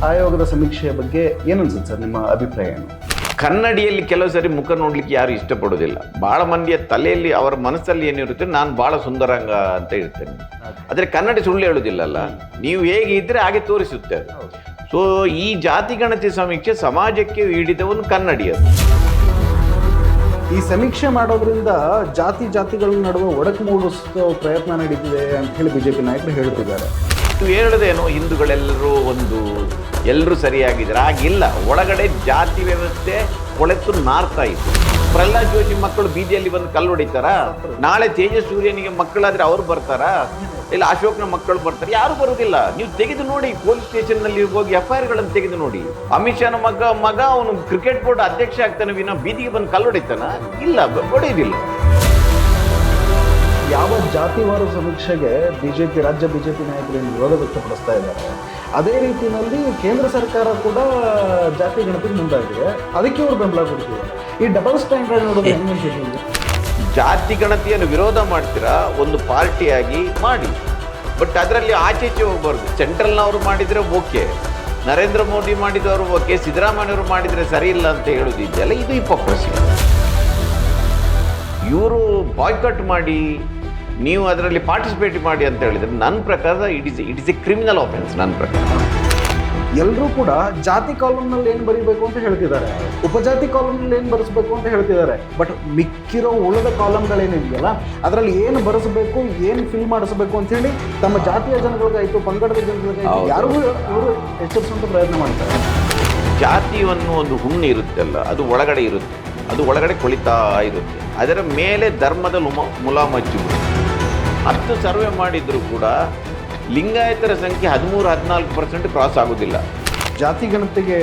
ಆಯೋಗದ ಸಮೀಕ್ಷೆಯ ಬಗ್ಗೆ ಏನನ್ಸುತ್ತೆ ಸರ್, ನಿಮ್ಮ ಅಭಿಪ್ರಾಯ ಏನು? ಕನ್ನಡಿಯಲ್ಲಿ ಕೆಲವು ಸರಿ ಮುಖ ನೋಡ್ಲಿಕ್ಕೆ ಯಾರು ಇಷ್ಟಪಡೋದಿಲ್ಲ. ಭಾಳ ಮಂದಿಯ ತಲೆಯಲ್ಲಿ ಅವರ ಮನಸ್ಸಲ್ಲಿ ಏನಿರುತ್ತೆ, ನಾನು ಭಾಳ ಸುಂದರಾಂಗ ಅಂತ ಇರ್ತೇನೆ. ಆದರೆ ಕನ್ನಡಿ ಸುಳ್ಳು ಹೇಳೋದಿಲ್ಲಲ್ಲ, ನೀವು ಹೇಗೆ ಇದ್ರೆ ಹಾಗೆ ತೋರಿಸುತ್ತೆ ಅದು. ಸೊ ಈ ಜಾತಿ ಗಣತಿ ಸಮೀಕ್ಷೆ ಸಮಾಜಕ್ಕೆ ಹಿಡಿದ ಒಂದು ಕನ್ನಡಿ ಅದು. ಈ ಸಮೀಕ್ಷೆ ಮಾಡೋದ್ರಿಂದ ಜಾತಿಗಳ ನಡುವೆ ಒಡಕು ಮೂಡಿಸೋ ಪ್ರಯತ್ನ ನಡೀತಿದೆ ಅಂತ ಹೇಳಿ ಬಿಜೆಪಿ ನಾಯಕರು ಹೇಳ್ತಿದ್ದಾರೆ. ನೀವು ಹೇಳೋದೇನೋ ಹಿಂದೂಗಳೆಲ್ಲರೂ ಎಲ್ಲರೂ ಸರಿಯಾಗಿದ್ದಾರೆ, ಆಗಿಲ್ಲ. ಒಳಗಡೆ ಜಾತಿ ವ್ಯವಸ್ಥೆ ಕೊಳೆತು ನಾರ್ತಾ ಇತ್ತು. ಪ್ರಹ್ಲಾದ್ ಜೋಶಿ ಮಕ್ಕಳು ಬೀದಿಯಲ್ಲಿ ಬಂದು ಕಲ್ಲು ಹೊಡಿತಾರ? ನಾಳೆ ತೇಜಸ್ ಸೂರ್ಯನಿಗೆ ಮಕ್ಕಳಾದ್ರೆ ಅವ್ರು ಬರ್ತಾರಾ? ಇಲ್ಲ ಅಶೋಕ್ನ ಮಕ್ಕಳು ಬರ್ತಾರೆ? ಯಾರು ಬರೋದಿಲ್ಲ. ನೀವು ತೆಗೆದು ನೋಡಿ, ಪೊಲೀಸ್ ಸ್ಟೇಷನ್ನಲ್ಲಿ ಹೋಗಿ FIR ಗಳನ್ನು ತೆಗೆದು ನೋಡಿ. ಅಮಿತ್ ಶಾನ ಮಗ ಅವನು ಕ್ರಿಕೆಟ್ ಬೋರ್ಡ್ ಅಧ್ಯಕ್ಷ ಆಗ್ತಾನೆ ವಿನ ಬೀದಿಗೆ ಬಂದು ಕಲ್ಲು ಹೊಡಿತಾನ? ಇಲ್ಲ, ಹೊಡೆಯೋದಿಲ್ಲ. ಯಾವ ಜಾತಿವಾರು ಸಮೀಕ್ಷೆಗೆ ರಾಜ್ಯ ಬಿಜೆಪಿ ನಾಯಕರು ವಿರೋಧ ವ್ಯಕ್ತಪಡಿಸ್ತಾ ಇದ್ದಾರೆ, ಅದೇ ರೀತಿಯಲ್ಲಿ ಕೇಂದ್ರ ಸರ್ಕಾರ ಕೂಡ ಜಾತಿ ಗಣತಿಗೆ ಮುಂದಾಗಿದೆ, ಅದಕ್ಕೆ ಅವರು ಬೆಂಬಲ ಕೊಡ್ತಿದ್ದಾರೆ. ಈ ಡಬಲ್ ಸ್ಟ್ಯಾಂಡರ್ಡ್ ನೋಡೋದು ಹೆಂಗೆ? ಜಾತಿ ಗಣತಿಯನ್ನು ವಿರೋಧ ಮಾಡ್ತೀರಾ, ಒಂದು ಪಾರ್ಟಿಯಾಗಿ ಮಾಡಿ, ಬಟ್ ಅದರಲ್ಲಿ ಆಚೆಚೆ ಹೋಗ್ಬಾರ್ದು. ಸೆಂಟ್ರಲ್ನವರು ಮಾಡಿದರೆ ಓಕೆ, ನರೇಂದ್ರ ಮೋದಿ ಮಾಡಿದವರು ಓಕೆ, ಸಿದ್ದರಾಮಯ್ಯವರು ಮಾಡಿದರೆ ಸರಿ ಇಲ್ಲ ಅಂತ ಹೇಳೋದಿದೆಯಲ್ಲ, ಇದು ಹಿಪೋಕ್ರಸಿ. ಇವರು ಬಾಯ್ಕಟ್ ಮಾಡಿ ನೀವು ಅದರಲ್ಲಿ ಪಾರ್ಟಿಸಿಪೇಟ್ ಮಾಡಿ ಅಂತ ಹೇಳಿದರೆ ನನ್ನ ಪ್ರಕಾರ it is A criminal offence. ನನ್ನ ಪ್ರಕಾರ ಎಲ್ಲರೂ ಕೂಡ ಜಾತಿ ಕಾಲಮ್ನಲ್ಲಿ ಏನು ಬರೀಬೇಕು ಅಂತ ಹೇಳ್ತಿದ್ದಾರೆ, ಉಪಜಾತಿ ಕಾಲಮ್ನಲ್ಲಿ ಏನು ಬರೆಸಬೇಕು ಅಂತ ಹೇಳ್ತಿದ್ದಾರೆ. ಬಟ್ ಮಿಕ್ಕಿರೋ ಉಳಿದ ಕಾಲಮ್ಗಳೇನಿದೆಯಲ್ಲ ಅದರಲ್ಲಿ ಏನು ಬರೆಸಬೇಕು, ಏನು ಫಿಲ್ ಮಾಡಿಸಬೇಕು ಅಂತ ಹೇಳಿ ತಮ್ಮ ಜಾತಿಯ ಜನಗಳಿಗಾಯಿತು, ಪಂಗಡದ ಜನಗಳಿಗಾಯಿತು ಯಾರಿಗೂ ಇವರು ಎಚ್ಚರಿಸುವಂಥ ಪ್ರಯತ್ನ ಮಾಡ್ತಾರೆ. ಜಾತಿಯನ್ನು ಒಂದು ಹುಣ್ಣು ಇರುತ್ತಲ್ಲ, ಅದು ಒಳಗಡೆ ಇರುತ್ತೆ, ಅದು ಒಳಗಡೆ ಕೊಳಿತಾ ಇರುತ್ತೆ. ಅದರ ಮೇಲೆ ಧರ್ಮದ ಮುಲಾಮಚ್ಚು 10 ಸರ್ವೆ ಮಾಡಿದರೂ ಕೂಡ ಲಿಂಗಾಯತರ ಸಂಖ್ಯೆ 13-14% ಕ್ರಾಸ್ ಆಗೋದಿಲ್ಲ. ಜಾತಿ ಗಣತಿಗೆ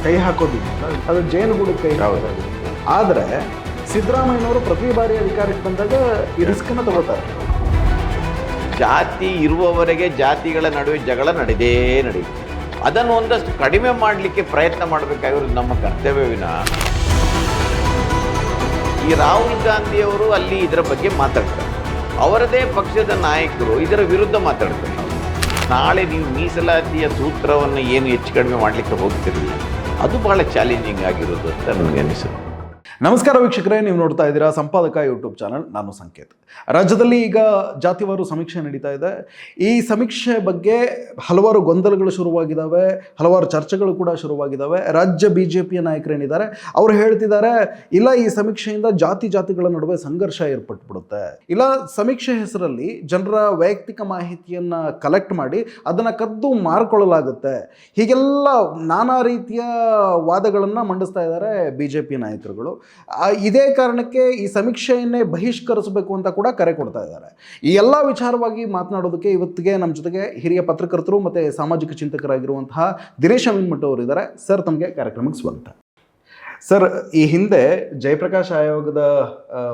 ಕೈ ಹಾಕೋದಿಲ್ಲ, ಅದು ಜೇನುಗೂಡು ಕೈ ಹಾಕೋದು. ಆದರೆ ಸಿದ್ದರಾಮಯ್ಯನವರು ಪ್ರತಿ ಬಾರಿ ಅಧಿಕಾರಕ್ಕೆ ಬಂದಾಗ ಈ ರಿಸ್ಕನ್ನು ತಗೋತಾರೆ. ಜಾತಿ ಇರುವವರೆಗೆ ಜಾತಿಗಳ ನಡುವೆ ಜಗಳ ನಡೆಯುತ್ತೆ. ಅದನ್ನು ಒಂದಷ್ಟು ಕಡಿಮೆ ಮಾಡಲಿಕ್ಕೆ ಪ್ರಯತ್ನ ಮಾಡಬೇಕಾಗಿರೋದು ನಮ್ಮ ಕರ್ತವ್ಯವಿನ. ಈ ರಾಹುಲ್ ಗಾಂಧಿಯವರು ಅಲ್ಲಿ ಇದರ ಬಗ್ಗೆ ಮಾತಾಡ್ತಾರೆ, ಅವರದೇ ಪಕ್ಷದ ನಾಯಕರು ಇದರ ವಿರುದ್ಧ ಮಾತಾಡ್ತಾರೆ. ನಾಳೆ ನೀವು ಮೀಸಲಾತಿಯ ಸೂತ್ರವನ್ನು ಏನು ಹೆಚ್ಚು ಕಡಿಮೆ ಮಾಡಲಿಕ್ಕೆ ಹೋಗ್ತಿರಲಿಲ್ಲ, ಅದು ಬಹಳ ಚಾಲೆಂಜಿಂಗ್ ಆಗಿರೋದು ಅಂತ ನನಗೆ ಅನಿಸುತ್ತೆ. ನಮಸ್ಕಾರ ವೀಕ್ಷಕರೇ, ನೀವು ನೋಡ್ತಾ ಇದ್ದೀರಾ ಸಂಪಾದಕ ಯೂಟ್ಯೂಬ್ ಚಾನಲ್. ನಾನು ಸಂಕೇತ್. ರಾಜ್ಯದಲ್ಲಿ ಈಗ ಜಾತಿವಾರು ಸಮೀಕ್ಷೆ ನಡೀತಾ ಇದೆ. ಈ ಸಮೀಕ್ಷೆ ಬಗ್ಗೆ ಹಲವಾರು ಗೊಂದಲಗಳು ಶುರುವಾಗಿದ್ದಾವೆ, ಹಲವಾರು ಚರ್ಚೆಗಳು ಕೂಡ ಶುರುವಾಗಿದ್ದಾವೆ. ರಾಜ್ಯ ಬಿಜೆಪಿಯ ನಾಯಕರೇನಿದ್ದಾರೆ ಅವರು ಹೇಳ್ತಿದ್ದಾರೆ, ಇಲ್ಲ ಈ ಸಮೀಕ್ಷೆಯಿಂದ ಜಾತಿಗಳ ನಡುವೆ ಸಂಘರ್ಷ ಏರ್ಪಟ್ಬಿಡುತ್ತೆ, ಇಲ್ಲ ಸಮೀಕ್ಷೆ ಹೆಸರಲ್ಲಿ ಜನರ ವೈಯಕ್ತಿಕ ಮಾಹಿತಿಯನ್ನು ಕಲೆಕ್ಟ್ ಮಾಡಿ ಅದನ್ನು ಕದ್ದು ಮಾರ್ಕೊಳ್ಳಲಾಗುತ್ತೆ. ಹೀಗೆಲ್ಲ ನಾನಾ ರೀತಿಯ ವಾದಗಳನ್ನು ಮಂಡಿಸ್ತಾ ಇದ್ದಾರೆ ಬಿಜೆಪಿ ನಾಯಕರುಗಳು. ಇದೇ ಕಾರಣಕ್ಕೆ ಈ ಸಮೀಕ್ಷೆಯನ್ನೇ ಬಹಿಷ್ಕರಿಸಬೇಕು ಅಂತ ಕೂಡ ಕರೆ ಕೊಡ್ತಾ ಇದ್ದಾರೆ. ಈ ಎಲ್ಲ ವಿಚಾರವಾಗಿ ಮಾತನಾಡೋದಕ್ಕೆ ಇವತ್ತಿಗೆ ನಮ್ಮ ಜೊತೆಗೆ ಹಿರಿಯ ಪತ್ರಕರ್ತರು ಮತ್ತು ಸಾಮಾಜಿಕ ಚಿಂತಕರಾಗಿರುವಂತಹ ದಿನೇಶ್ ಅಮೀನ್ಮಠ್ ಅವರು ಇದ್ದಾರೆ. ಸರ್, ತಮಗೆ ಕಾರ್ಯಕ್ರಮಕ್ಕೆ ಸ್ವಾಗತ. ಸರ್, ಈ ಹಿಂದೆ ಜಯಪ್ರಕಾಶ್ ಆಯೋಗದ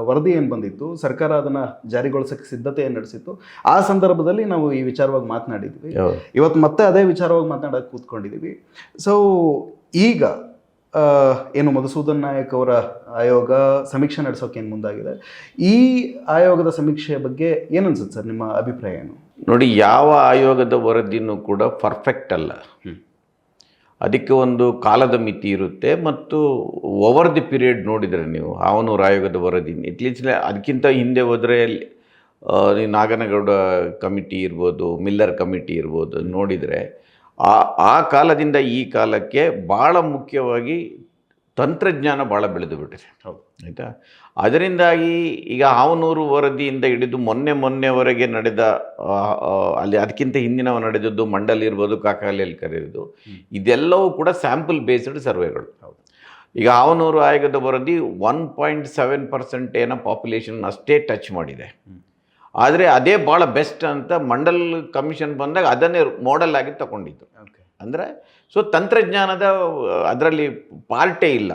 ವರದಿ ಏನು ಬಂದಿತ್ತು, ಸರ್ಕಾರ ಅದನ್ನು ಜಾರಿಗೊಳಿಸೋಕ್ಕೆ ಸಿದ್ಧತೆಯನ್ನು ನಡೆಸಿತ್ತು. ಆ ಸಂದರ್ಭದಲ್ಲಿ ನಾವು ಈ ವಿಚಾರವಾಗಿ ಮಾತನಾಡಿದ್ವಿ. ಇವತ್ತು ಮತ್ತೆ ಅದೇ ವಿಚಾರವಾಗಿ ಮಾತನಾಡೋಕೆ ಕೂತ್ಕೊಂಡಿದ್ದೀವಿ. ಸೊ ಈಗ ಏನು ಮಧುಸೂದನ್ ನಾಯಕ್ ಅವರ ಆಯೋಗ ಸಮೀಕ್ಷೆ ನಡೆಸೋಕೆ ಏನು ಮುಂದಾಗಿದೆ, ಈ ಆಯೋಗದ ಸಮೀಕ್ಷೆಯ ಬಗ್ಗೆ ಏನನ್ಸುತ್ತೆ ಸರ್, ನಿಮ್ಮ ಅಭಿಪ್ರಾಯ ಏನು? ನೋಡಿ, ಯಾವ ಆಯೋಗದ ವರದಿನೂ ಕೂಡ ಪರ್ಫೆಕ್ಟ್ ಅಲ್ಲ. ಅದಕ್ಕೆ ಒಂದು ಕಾಲದ ಮಿತಿ ಇರುತ್ತೆ. ಮತ್ತು ಓವರ್ ದಿ ಪೀರಿಯಡ್ ನೋಡಿದರೆ ನೀವು ಹಾವನೂರು ಆಯೋಗದ ವರದಿ ಇಟ್ಲೀಸ್ಟ್ ಅದಕ್ಕಿಂತ ಹಿಂದೆ ಹೋದರೆ ನಾಗನಗೌಡ ಕಮಿಟಿ ಇರ್ಬೋದು, ಮಿಲ್ಲರ್ ಕಮಿಟಿ ಇರ್ಬೋದು, ನೋಡಿದರೆ ಆ ಕಾಲದಿಂದ ಈ ಕಾಲಕ್ಕೆ ಭಾಳ ಮುಖ್ಯವಾಗಿ ತಂತ್ರಜ್ಞಾನ ಭಾಳ ಬೆಳೆದು ಬಿಟ್ಟಿದೆ. ಆಯಿತಾ? ಅದರಿಂದಾಗಿ ಈಗ ಹಾವನೂರು ವರದಿಯಿಂದ ಹಿಡಿದು ಮೊನ್ನೆವರೆಗೆ ನಡೆದ ಅಲ್ಲಿ ಅದಕ್ಕಿಂತ ಹಿಂದಿನ ನಡೆದದ್ದು ಮಂಡಲ್ ಇರ್ಬೋದು, ಕಾಕಾಲಿಯಲ್ಲಿ ಕರೆಯೋದು, ಇದೆಲ್ಲವೂ ಕೂಡ ಸ್ಯಾಂಪಲ್ ಬೇಸ್ಡ್ ಸರ್ವೆಗಳು. ಈಗ ಹಾವನೂರು ಆಯೋಗದ ವರದಿ 1.7% ಏನೋ ಪಾಪ್ಯುಲೇಷನ್ ಅಷ್ಟೇ ಟಚ್ ಮಾಡಿದೆ. ಆದರೆ ಅದೇ ಭಾಳ ಬೆಸ್ಟ್ ಅಂತ ಮಂಡಲ್ ಕಮಿಷನ್ ಬಂದಾಗ ಅದನ್ನೇ ಮಾಡೆಲ್ ಆಗಿ ತಗೊಂಡಿದ್ದು. ಅಂದರೆ ಸೊ ತಂತ್ರಜ್ಞಾನದ ಅದರಲ್ಲಿ ಪಾರ್ಟೇ ಇಲ್ಲ.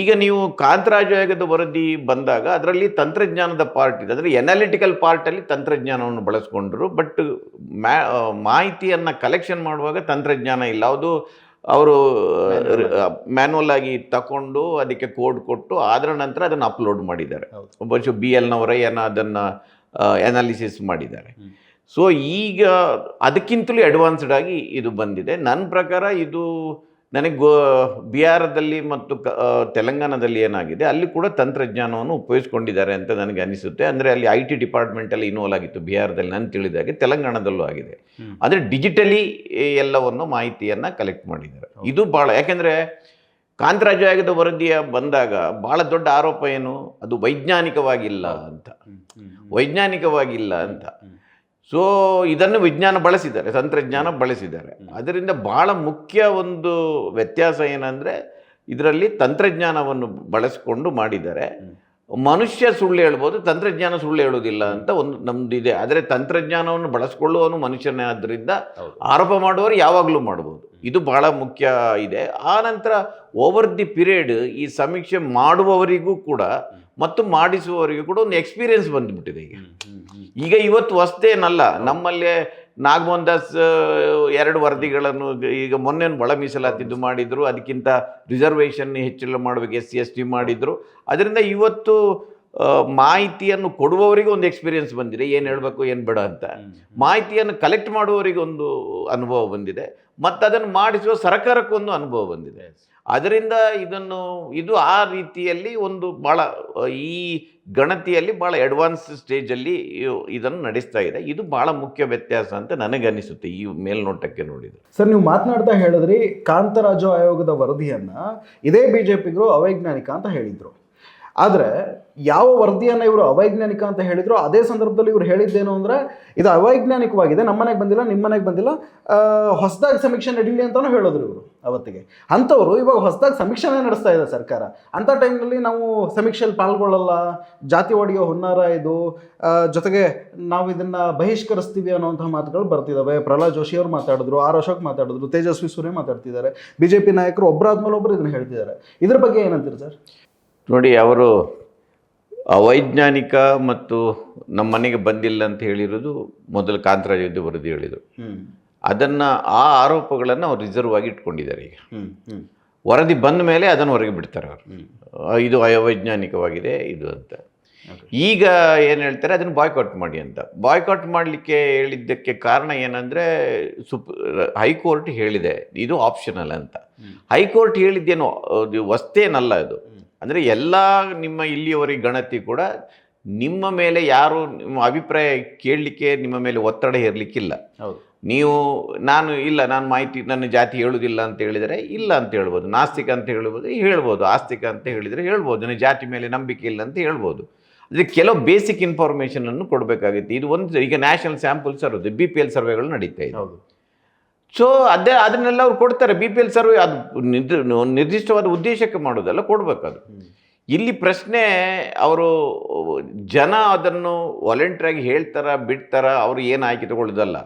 ಈಗ ನೀವು ಕಾಂತರಾಜ್ ಆಯೋಗದ ವರದಿ ಬಂದಾಗ ಅದರಲ್ಲಿ ತಂತ್ರಜ್ಞಾನದ ಪಾರ್ಟ್ ಇದೆ. ಅಂದರೆ ಎನಾಲಿಟಿಕಲ್ ಪಾರ್ಟಲ್ಲಿ ತಂತ್ರಜ್ಞಾನವನ್ನು ಬಳಸ್ಕೊಂಡ್ರು, ಬಟ್ ಮಾಹಿತಿಯನ್ನು ಕಲೆಕ್ಷನ್ ಮಾಡುವಾಗ ತಂತ್ರಜ್ಞಾನ ಇಲ್ಲ. ಅದು ಅವರು ಮ್ಯಾನ್ಯಲ್ ಆಗಿ ತಗೊಂಡು ಅದಕ್ಕೆ ಕೋಡ್ ಕೊಟ್ಟು ಅದರ ನಂತರ ಅದನ್ನು ಅಪ್ಲೋಡ್ ಮಾಡಿದ್ದಾರೆ. ಒಬ್ಬ BLನವರೇ ಏನೋ ಅದನ್ನು ಅನಾಲಿಸಿಸ್ ಮಾಡಿದ್ದಾರೆ. ಸೊ ಈಗ ಅದಕ್ಕಿಂತಲೂ ಅಡ್ವಾನ್ಸ್ಡ್ ಆಗಿ ಇದು ಬಂದಿದೆ. ನನ್ನ ಪ್ರಕಾರ ಇದು ನನಗೆ ಬಿಹಾರದಲ್ಲಿ ಮತ್ತು ತೆಲಂಗಾಣದಲ್ಲಿ ಏನಾಗಿದೆ ಅಲ್ಲಿ ಕೂಡ ತಂತ್ರಜ್ಞಾನವನ್ನು ಉಪಯೋಗಿಸ್ಕೊಂಡಿದ್ದಾರೆ ಅಂತ ನನಗೆ ಅನಿಸುತ್ತೆ. ಅಂದರೆ ಅಲ್ಲಿ IT ಡಿಪಾರ್ಟ್ಮೆಂಟಲ್ಲಿ ಇನ್ವಾಲ್ವ್ ಆಗಿತ್ತು ಬಿಹಾರದಲ್ಲಿ, ನಾನು ತಿಳಿದಾಗೆ ತೆಲಂಗಾಣದಲ್ಲೂ ಆಗಿದೆ. ಅಂದರೆ ಡಿಜಿಟಲಿ ಎಲ್ಲವನ್ನು ಮಾಹಿತಿಯನ್ನು ಕಲೆಕ್ಟ್ ಮಾಡಿದ್ದಾರೆ. ಇದು ಭಾಳ, ಯಾಕೆಂದರೆ ಕಾಂತರಾಜು ಆಯೋಗದ ವರದಿಯ ಬಂದಾಗ ಭಾಳ ದೊಡ್ಡ ಆರೋಪ ಏನು, ಅದು ವೈಜ್ಞಾನಿಕವಾಗಿಲ್ಲ ಅಂತ. ಸೊ ಇದನ್ನು ವಿಜ್ಞಾನ ಬಳಸಿದ್ದಾರೆ, ತಂತ್ರಜ್ಞಾನ ಬಳಸಿದ್ದಾರೆ. ಅದರಿಂದ ಭಾಳ ಮುಖ್ಯ ಒಂದು ವ್ಯತ್ಯಾಸ ಏನಂದರೆ ಇದರಲ್ಲಿ ತಂತ್ರಜ್ಞಾನವನ್ನು ಬಳಸಿಕೊಂಡು ಮಾಡಿದ್ದಾರೆ. ಮನುಷ್ಯ ಸುಳ್ಳು ಹೇಳ್ಬೋದು, ತಂತ್ರಜ್ಞಾನ ಸುಳ್ಳು ಹೇಳೋದಿಲ್ಲ ಅಂತ ಒಂದು ನಮ್ದಿದೆ. ಆದರೆ ತಂತ್ರಜ್ಞಾನವನ್ನು ಬಳಸ್ಕೊಳ್ಳುವವನು ಮನುಷ್ಯನೇ, ಆದ್ದರಿಂದ ಆರೋಪ ಮಾಡುವವರು ಯಾವಾಗಲೂ ಮಾಡ್ಬೋದು. ಇದು ಬಹಳ ಮುಖ್ಯ ಇದೆ. ಆ ನಂತರ ಓವರ್ ದಿ ಪೀರಿಯಡ್ ಈ ಸಮೀಕ್ಷೆ ಮಾಡುವವರಿಗೂ ಕೂಡ ಮತ್ತು ಮಾಡಿಸುವವರಿಗೂ ಕೂಡ ಒಂದು ಎಕ್ಸ್ಪೀರಿಯನ್ಸ್ ಬಂದುಬಿಟ್ಟಿದೆ. ಈಗ ಇವತ್ತು ಹೊಸ್ತೇನಲ್ಲ, ನಮ್ಮಲ್ಲೇ ನಾಗಮೋಹನ್ ದಾಸ್ 2 ವರದಿಗಳನ್ನು ಈಗ ಮೊನ್ನೆ ಒಳ ಮೀಸಲಾತಿದ್ದು ಮಾಡಿದರು, ಅದಕ್ಕಿಂತ ರಿಸರ್ವೇಷನ್ ಹೆಚ್ಚಳ ಮಾಡಬೇಕು, SC/ST ಮಾಡಿದರು. ಅದರಿಂದ ಇವತ್ತು ಮಾಹಿತಿಯನ್ನು ಕೊಡುವವರಿಗೆ ಒಂದು ಎಕ್ಸ್ಪೀರಿಯನ್ಸ್ ಬಂದಿದೆ, ಏನು ಹೇಳಬೇಕು ಏನು ಬೇಡ ಅಂತ. ಮಾಹಿತಿಯನ್ನು ಕಲೆಕ್ಟ್ ಮಾಡುವವರಿಗೆ ಒಂದು ಅನುಭವ ಬಂದಿದೆ, ಮತ್ತು ಅದನ್ನು ಮಾಡಿಸುವ ಸರ್ಕಾರಕ್ಕೊಂದು ಅನುಭವ ಬಂದಿದೆ. ಅದರಿಂದ ಇದು ಆ ರೀತಿಯಲ್ಲಿ ಒಂದು ಭಾಳ ಈ ಗಣತಿಯಲ್ಲಿ ಭಾಳ ಅಡ್ವಾನ್ಸ್ ಸ್ಟೇಜಲ್ಲಿ ಇದನ್ನು ನಡೆಸ್ತಾ ಇದೆ. ಇದು ಭಾಳ ಮುಖ್ಯ ವ್ಯತ್ಯಾಸ ಅಂತ ನನಗನ್ನಿಸುತ್ತೆ ಈ ಮೇಲ್ನೋಟಕ್ಕೆ ನೋಡಿದರೆ. ಸರ್, ನೀವು ಮಾತನಾಡ್ತಾ ಹೇಳಿದ್ರಿ ಕಾಂತರಾಜು ಆಯೋಗದ ವರದಿಯನ್ನು ಇದೇ BJPಗರು ಅವೈಜ್ಞಾನಿಕ ಅಂತ ಹೇಳಿದರು. ಆದರೆ ಯಾವ ವರದಿಯನ್ನು ಇವರು ಅವೈಜ್ಞಾನಿಕ ಅಂತ ಹೇಳಿದ್ರು, ಅದೇ ಸಂದರ್ಭದಲ್ಲಿ ಇವರು ಹೇಳಿದ್ದೇನು ಅಂದರೆ ಇದು ಅವೈಜ್ಞಾನಿಕವಾಗಿದೆ, ನಮ್ಮನೆಗೆ ಬಂದಿಲ್ಲ, ನಿಮ್ಮ ಮನೆಗೆ ಬಂದಿಲ್ಲ, ಹೊಸದಾಗಿ ಸಮೀಕ್ಷೆ ನಡೀಲಿ ಅಂತಲೂ ಹೇಳಿದ್ರು ಇವರು ಅವತ್ತಿಗೆ. ಅಂಥವ್ರು ಇವಾಗ ಹೊಸದಾಗಿ ಸಮೀಕ್ಷೆನೇ ನಡೆಸ್ತಾ ಇದೆ ಸರ್ಕಾರ. ಅಂಥ ಟೈಮ್ನಲ್ಲಿ ನಾವು ಸಮೀಕ್ಷೆಯಲ್ಲಿ ಪಾಲ್ಗೊಳ್ಳಲ್ಲ, ಜಾತಿ ಒಡೆಯೋ ಹುನ್ನಾರ ಇದು, ಜೊತೆಗೆ ನಾವು ಇದನ್ನು ಬಹಿಷ್ಕರಿಸ್ತೀವಿ ಅನ್ನೋಂಥ ಮಾತುಗಳು ಬರ್ತಿದ್ದಾವೆ. ಪ್ರಹ್ಲಾದ್ ಜೋಶಿ ಅವರು ಮಾತಾಡಿದ್ರು, R. ಅಶೋಕ್ ಮಾತಾಡಿದ್ರು, ತೇಜಸ್ವಿ ಸೂರ್ಯ ಮಾತಾಡ್ತಿದ್ದಾರೆ, BJP ನಾಯಕರು ಒಬ್ಬರಾದ್ಮೇಲೆ ಒಬ್ಬರು ಇದನ್ನು ಹೇಳ್ತಿದ್ದಾರೆ. ಇದ್ರ ಬಗ್ಗೆ ಏನಂತೀರಿ ಸರ್? ನೋಡಿ, ಅವರು ಅವೈಜ್ಞಾನಿಕ ಮತ್ತು ನಮ್ಮ ಮನೆಗೆ ಬಂದಿಲ್ಲ ಅಂತ ಹೇಳಿರೋದು ಮೊದಲು ಕಾಂತರಾಜು ವರದಿ ಹೇಳಿದರು. ಅದನ್ನು ಆ ಆರೋಪಗಳನ್ನು ಅವ್ರು ರಿಸರ್ವ್ ಆಗಿ ಇಟ್ಕೊಂಡಿದ್ದಾರೆ. ಈಗ ವರದಿ ಬಂದ ಮೇಲೆ ಅದನ್ನು ಹೊರಗೆ ಬಿಡ್ತಾರೆ ಅವರು, ಇದು ಅವೈಜ್ಞಾನಿಕವಾಗಿದೆ ಇದು ಅಂತ. ಈಗ ಏನು ಹೇಳ್ತಾರೆ, ಅದನ್ನು ಬಾಯ್ಕಾಟ್ ಮಾಡಿ ಅಂತ. ಬಾಯ್ಕಾಟ್ ಮಾಡಲಿಕ್ಕೆ ಹೇಳಿದ್ದಕ್ಕೆ ಕಾರಣ ಏನಂದರೆ ಹೈಕೋರ್ಟ್ ಹೇಳಿದೆ ಇದು ಆಪ್ಷನಲ್ ಅಂತ. ಹೈಕೋರ್ಟ್ ಹೇಳಿದ್ದೇನು ಹೊಸ್ತೇನಲ್ಲ ಇದು. ಅಂದರೆ ಎಲ್ಲ ನಿಮ್ಮ ಇಲ್ಲಿಯವರೆಗೆ ಗಣತಿ ಕೂಡ ನಿಮ್ಮ ಮೇಲೆ ಯಾರು ನಿಮ್ಮ ಅಭಿಪ್ರಾಯ ಕೇಳಲಿಕ್ಕೆ ನಿಮ್ಮ ಮೇಲೆ ಒತ್ತಡ ಹೇರಲಿಕ್ಕಿಲ್ಲ. ನೀವು ನಾನು ಮಾಹಿತಿ ನನ್ನ ಜಾತಿ ಹೇಳುವುದಿಲ್ಲ ಅಂತ ಹೇಳಿದರೆ ಇಲ್ಲ ಅಂತ ಹೇಳ್ಬೋದು, ನಾಸ್ತಿಕ ಅಂತ ಹೇಳ್ಬೋದು, ಆಸ್ತಿಕ ಅಂತ ಹೇಳಿದರೆ ಹೇಳ್ಬೋದು, ನನ್ನ ಜಾತಿ ಮೇಲೆ ನಂಬಿಕೆ ಇಲ್ಲ ಅಂತ ಹೇಳ್ಬೋದು. ಅಂದರೆ ಕೆಲವು ಬೇಸಿಕ್ ಇನ್ಫಾರ್ಮೇಷನನ್ನು ಕೊಡಬೇಕಾಗಿತ್ತು. ಇದು ಒಂದು ಈಗ ನ್ಯಾಷನಲ್ ಸ್ಯಾಂಪಲ್ ಸರ್ವೆ BPL ಸರ್ವೆಗಳು ನಡೀತಾ ಇದೆ. ಸೊ ಅದನ್ನೆಲ್ಲ ಅವ್ರು ಕೊಡ್ತಾರೆ. BPL ಸರ್ವೆ ಅದು ನಿರ್ದಿಷ್ಟವಾದ ಉದ್ದೇಶಕ್ಕೆ ಮಾಡೋದಲ್ಲ, ಕೊಡಬೇಕದು. ಇಲ್ಲಿ ಪ್ರಶ್ನೆ ಅವರು ಜನ ಅದನ್ನು ವಾಲಂಟ್ರಿಯಾಗಿ ಹೇಳ್ತಾರ ಬಿಡ್ತಾರ, ಅವರು ಏನು ಆಯ್ಕೆ ತಗೊಳ್ಳೋದಲ್ಲ.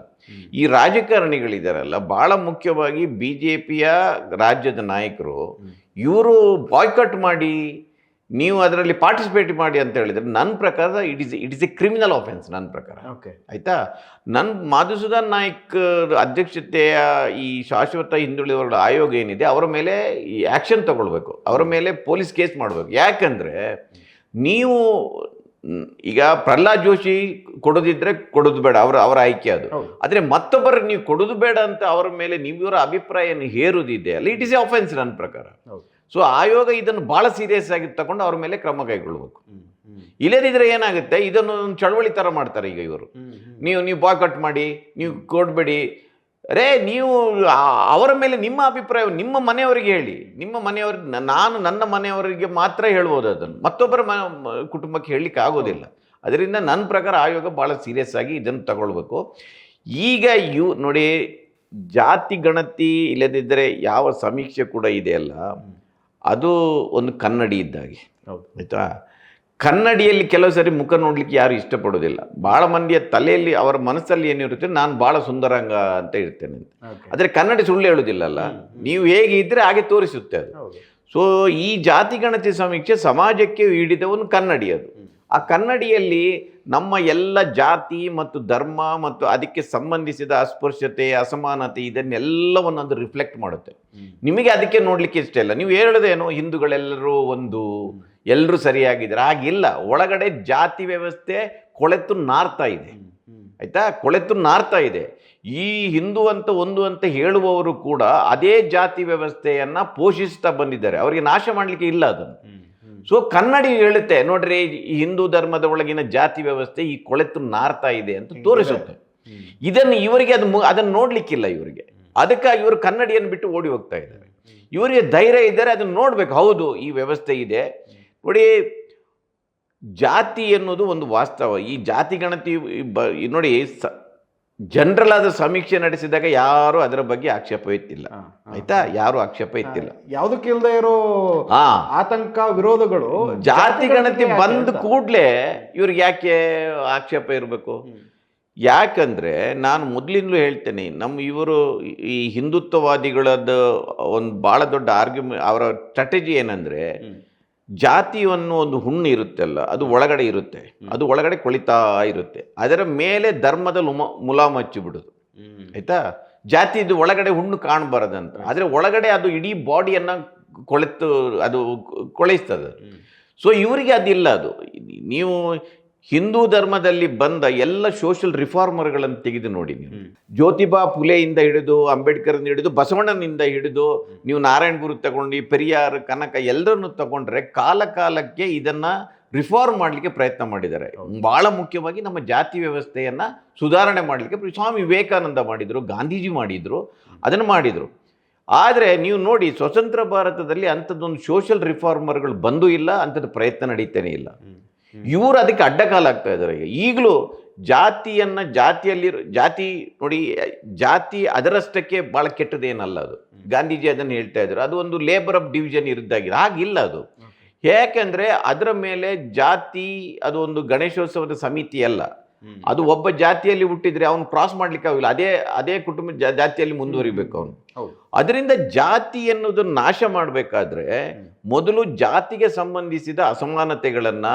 ಈ ರಾಜಕಾರಣಿಗಳಿದಾರಲ್ಲ, ಭಾಳ ಮುಖ್ಯವಾಗಿ BJPಯ ರಾಜ್ಯದ ನಾಯಕರು, ಇವರು ಬಾಯ್ಕಾಟ್ ಮಾಡಿ ನೀವು ಅದರಲ್ಲಿ ಪಾರ್ಟಿಸಿಪೇಟ್ ಮಾಡಿ ಅಂತ ಹೇಳಿದರೆ ನನ್ನ ಪ್ರಕಾರ it is A criminal offence ನನ್ನ ಪ್ರಕಾರ. ಆಯಿತಾ, ಮಧುಸೂದನ್ ನಾಯ್ಕ್ ಅಧ್ಯಕ್ಷತೆಯ ಈ ಶಾಶ್ವತ ಹಿಂದುಳಿದ ವರ್ಗದ ಆಯೋಗ ಏನಿದೆ ಅವರ ಮೇಲೆ ಈ ಆ್ಯಕ್ಷನ್ ತಗೊಳ್ಬೇಕು, ಅವರ ಮೇಲೆ ಪೊಲೀಸ್ ಕೇಸ್ ಮಾಡಬೇಕು. ಯಾಕಂದರೆ ನೀವು ಈಗ ಪ್ರಹ್ಲಾದ್ ಜೋಶಿ ಕೊಡೋದಿದ್ರೆ ಕೊಡೋದು ಬೇಡ, ಅವರ ಆಯ್ಕೆ ಅದು. ಆದರೆ ಮತ್ತೊಬ್ಬರಿಗೆ ನೀವು ಕೊಡೋದು ಬೇಡ ಅಂತ ಅವರ ಮೇಲೆ ಇವರ ಅಭಿಪ್ರಾಯವನ್ನು ಹೇರುವುದಿದೆ ಅಲ್ಲ, ಇಟ್ ಇಸ್ ಎ ಆಫೆನ್ಸ್ ನನ್ನ ಪ್ರಕಾರ. ಸೊ ಆಯೋಗ ಇದನ್ನು ಭಾಳ ಸೀರಿಯಸ್ ಆಗಿ ತಗೊಂಡು ಅವ್ರ ಮೇಲೆ ಕ್ರಮ ಕೈಗೊಳ್ಳಬೇಕು. ಇಲ್ಲದಿದ್ದರೆ ಏನಾಗುತ್ತೆ, ಇದನ್ನು ಚಳವಳಿ ಥರ ಮಾಡ್ತಾರೆ ಈಗ ಇವರು. ನೀವು ಬಾಯ್ಕಾಟ್ ಮಾಡಿ, ನೀವು ಕೊಡಬೇಡಿ. ನೀವು ಅವರ ಮೇಲೆ ನಿಮ್ಮ ಅಭಿಪ್ರಾಯ ನಿಮ್ಮ ಮನೆಯವರಿಗೆ ಹೇಳಿ. ನಿಮ್ಮ ಮನೆಯವ್ರಿಗೆ ನನ್ನ ಮನೆಯವರಿಗೆ ಮಾತ್ರ ಹೇಳ್ಬೋದು, ಅದನ್ನು ಮತ್ತೊಬ್ಬರ ಕುಟುಂಬಕ್ಕೆ ಹೇಳಲಿಕ್ಕೆ ಆಗೋದಿಲ್ಲ. ಅದರಿಂದ ನನ್ನ ಪ್ರಕಾರ ಆಯೋಗ ಭಾಳ ಸೀರಿಯಸ್ ಆಗಿ ಇದನ್ನು ತಗೊಳ್ಬೇಕು. ಈಗ ನೋಡಿ, ಜಾತಿ ಗಣತಿ ಇಲ್ಲದಿದ್ದರೆ ಯಾವ ಸಮೀಕ್ಷೆ ಕೂಡ ಇದೆಯಲ್ಲ, ಅದು ಒಂದು ಕನ್ನಡಿ ಇದ್ದಾಗೆ. ಆಯಿತಾ, ಕನ್ನಡಿಯಲ್ಲಿ ಕೆಲವು ಸರಿ ಮುಖ ನೋಡಲಿಕ್ಕೆ ಯಾರು ಇಷ್ಟಪಡೋದಿಲ್ಲ. ಭಾಳ ಮಂದಿಯ ತಲೆಯಲ್ಲಿ ಅವರ ಮನಸ್ಸಲ್ಲಿ ಏನಿರುತ್ತೆ, ನಾನು ಭಾಳ ಸುಂದರಾಂಗ ಅಂತ ಇರ್ತೇನೆ ಅಂತ. ಆದರೆ ಕನ್ನಡಿ ಸುಳ್ಳು ಹೇಳೋದಿಲ್ಲಲ್ಲ, ನೀವು ಹೇಗೆ ಇದ್ದರೆ ಹಾಗೆ ತೋರಿಸುತ್ತೆ ಅದು. ಸೊ ಈ ಜಾತಿ ಗಣತಿ ಸಮೀಕ್ಷೆ ಸಮಾಜಕ್ಕೆ ಹಿಡಿದ ಒಂದು ಕನ್ನಡಿ ಅದು. ಆ ಕನ್ನಡಿಯಲ್ಲಿ ನಮ್ಮ ಎಲ್ಲ ಜಾತಿ ಮತ್ತು ಧರ್ಮ ಮತ್ತು ಅದಕ್ಕೆ ಸಂಬಂಧಿಸಿದ ಅಸ್ಪೃಶ್ಯತೆ, ಅಸಮಾನತೆ ಇದನ್ನೆಲ್ಲವನ್ನು ಅದು ರಿಫ್ಲೆಕ್ಟ್ ಮಾಡುತ್ತೆ. ನಿಮಗೆ ಅದಕ್ಕೆ ನೋಡಲಿಕ್ಕೆ ಇಷ್ಟ ಇಲ್ಲ. ನೀವು ಹೇಳೋದೇನು, ಹಿಂದೂಗಳೆಲ್ಲರೂ ಎಲ್ಲರೂ ಸರಿಯಾಗಿದ್ದಾರೆ, ಹಾಗಿಲ್ಲ. ಒಳಗಡೆ ಜಾತಿ ವ್ಯವಸ್ಥೆ ಕೊಳೆತು ನಾರ್ತಾ ಇದೆ. ಆಯ್ತಾ, ಕೊಳೆತು ನಾರ್ತಾ ಇದೆ. ಈ ಹಿಂದೂ ಅಂತ ಒಂದು ಅಂತ ಹೇಳುವವರು ಕೂಡ ಅದೇ ಜಾತಿ ವ್ಯವಸ್ಥೆಯನ್ನ ಪೋಷಿಸ್ತಾ ಬಂದಿದ್ದಾರೆ, ಅವರಿಗೆ ನಾಶ ಮಾಡಲಿಕ್ಕೆ ಇಲ್ಲ ಅದನ್ನು. ಸೊ ಕನ್ನಡಿ ಹೇಳುತ್ತೆ ನೋಡ್ರಿ, ಈ ಹಿಂದೂ ಧರ್ಮದ ಒಳಗಿನ ಜಾತಿ ವ್ಯವಸ್ಥೆ ಈ ಕೊಳೆತು ನಾರ್ತಾ ಇದೆ ಅಂತ ತೋರಿಸುತ್ತೆ. ಇದನ್ನು ಇವರಿಗೆ ಅದನ್ನು ನೋಡ್ಲಿಕ್ಕಿಲ್ಲ ಇವರಿಗೆ, ಅದಕ್ಕಾಗಿ ಇವರು ಕನ್ನಡಿಯನ್ನು ಬಿಟ್ಟು ಓಡಿ ಹೋಗ್ತಾ ಇದ್ದಾರೆ. ಇವರಿಗೆ ಧೈರ್ಯ ಇದ್ದಾರೆ, ಅದನ್ನು ನೋಡ್ಬೇಕು, ಹೌದು ಈ ವ್ಯವಸ್ಥೆ ಇದೆ. ನೋಡಿ, ಜಾತಿ ಎನ್ನುವುದು ಒಂದು ವಾಸ್ತವ. ಈ ಜಾತಿ ಗಣತಿ ನೋಡಿ, ಜನರಲ್ ಆದ ಸಮೀಕ್ಷೆ ನಡೆಸಿದಾಗ ಯಾರು ಅದರ ಬಗ್ಗೆ ಆಕ್ಷೇಪ ಎತ್ತಿಲ್ಲ, ಆಯ್ತಾ, ಯಾರು ಆಕ್ಷೇಪ ಎತ್ತಿಲ್ಲ. ಯಾವುದಕ್ಕೆ ಇಲ್ಲದೆ ಇರೋ ಆತಂಕ ವಿರೋಧಗಳು ಜಾತಿ ಗಣತಿ ಬಂದ ಕೂಡಲೇ ಇವ್ರಿಗೆ ಯಾಕೆ ಆಕ್ಷೇಪ ಇರಬೇಕು? ಯಾಕಂದ್ರೆ ನಾನು ಮೊದಲಿಂದಲೂ ಹೇಳ್ತೇನೆ, ಇವರು ಈ ಹಿಂದುತ್ವವಾದಿಗಳದ್ದು ಒಂದು ಭಾಳ ದೊಡ್ಡ ಆರ್ಗ್ಯುಮೆಂಟ್, ಅವರ ಸ್ಟ್ರಾಟಜಿ ಏನಂದ್ರೆ, ಜಾತಿಯನ್ನು ಒಂದು ಹುಣ್ಣು ಇರುತ್ತಲ್ಲ, ಅದು ಒಳಗಡೆ ಇರುತ್ತೆ, ಅದು ಒಳಗಡೆ ಕೊಳಿತಾ ಇರುತ್ತೆ, ಅದರ ಮೇಲೆ ಧರ್ಮದ ಮುಲಾಮು ಹಚ್ಚಿಬಿಡುದು, ಆಯ್ತಾ. ಜಾತಿ ಇದು ಒಳಗಡೆ ಹುಣ್ಣು ಕಾಣಬಾರದಂತ, ಆದರೆ ಒಳಗಡೆ ಅದು ಇಡೀ ಬಾಡಿಯನ್ನ ಅದು ಕೊಳೆಸ್ತದೆ. ಸೊ ಇವರಿಗೆ ಅದಿಲ್ಲ. ಅದು ನೀವು ಹಿಂದೂ ಧರ್ಮದಲ್ಲಿ ಬಂದ ಎಲ್ಲ ಸೋಷಿಯಲ್ ರಿಫಾರ್ಮರ್ಗಳನ್ನು ತೆಗೆದು ನೋಡಿ ನೀವು, ಜ್ಯೋತಿಬಾ ಫುಲೆಯಿಂದ ಹಿಡಿದು, ಅಂಬೇಡ್ಕರ್ನಿಂದ ಹಿಡಿದು, ಬಸವಣ್ಣನಿಂದ ಹಿಡಿದು, ನೀವು ನಾರಾಯಣ ಗುರು ತಗೊಂಡು, ಪೆರಿಯಾರ್, ಕನಕ ಎಲ್ಲರನ್ನು ತಗೊಂಡ್ರೆ ಕಾಲಕ್ಕೆ ಇದನ್ನ ರಿಫಾರ್ಮ್ ಮಾಡಲಿಕ್ಕೆ ಪ್ರಯತ್ನ ಮಾಡಿದ್ದಾರೆ. ಬಹಳ ಮುಖ್ಯವಾಗಿ ನಮ್ಮ ಜಾತಿ ವ್ಯವಸ್ಥೆಯನ್ನ ಸುಧಾರಣೆ ಮಾಡಲಿಕ್ಕೆ ಸ್ವಾಮಿ ವಿವೇಕಾನಂದ ಮಾಡಿದ್ರು, ಗಾಂಧೀಜಿ ಮಾಡಿದ್ರು, ಅದನ್ನು ಮಾಡಿದ್ರು. ಆದರೆ ನೀವು ನೋಡಿ, ಸ್ವತಂತ್ರ ಭಾರತದಲ್ಲಿ ಅಂಥದ್ದೊಂದು ಸೋಷಿಯಲ್ ರಿಫಾರ್ಮರ್ಗಳು ಬಂದೂ ಇಲ್ಲ, ಅಂಥದ್ದು ಪ್ರಯತ್ನ ನಡೀತಾನೆ ಇಲ್ಲ. ಇವರು ಅದಕ್ಕೆ ಅಡ್ಡಕಾಲಾಗ್ತಾ ಇದ್ದಾರೆ. ಈಗಲೂ ಜಾತಿಯಲ್ಲಿ ಜಾತಿ ನೋಡಿ, ಜಾತಿ ಅದರಷ್ಟಕ್ಕೆ ಭಾಳ ಕೆಟ್ಟದೇನಲ್ಲ ಅದು. ಗಾಂಧೀಜಿ ಅದನ್ನು ಹೇಳ್ತಾ ಇದ್ರು, ಅದು ಒಂದು ಲೇಬರ್ ಆಫ್ ಡಿವಿಷನ್ ಇರದಾಗಿದೆ, ಹಾಗಿಲ್ಲ ಅದು. ಯಾಕೆಂದ್ರೆ ಅದರ ಮೇಲೆ ಜಾತಿ ಅದು ಒಂದು ಗಣೇಶೋತ್ಸವದ ಸಮಿತಿ ಅಲ್ಲ, ಅದು ಒಬ್ಬ ಜಾತಿಯಲ್ಲಿ ಹುಟ್ಟಿದ್ರೆ ಅವನು ಕ್ರಾಸ್ ಮಾಡ್ಲಿಕ್ಕೆ ಆಗಿಲ್ಲ, ಅದೇ ಕುಟುಂಬ ಜಾತಿಯಲ್ಲಿ ಮುಂದುವರಿಬೇಕು ಅವನು. ಅದರಿಂದ ಜಾತಿ ಎನ್ನುವುದನ್ನು ನಾಶ ಮಾಡಬೇಕಾದ್ರೆ ಮೊದಲು ಜಾತಿಗೆ ಸಂಬಂಧಿಸಿದ ಅಸಮಾನತೆಗಳನ್ನ,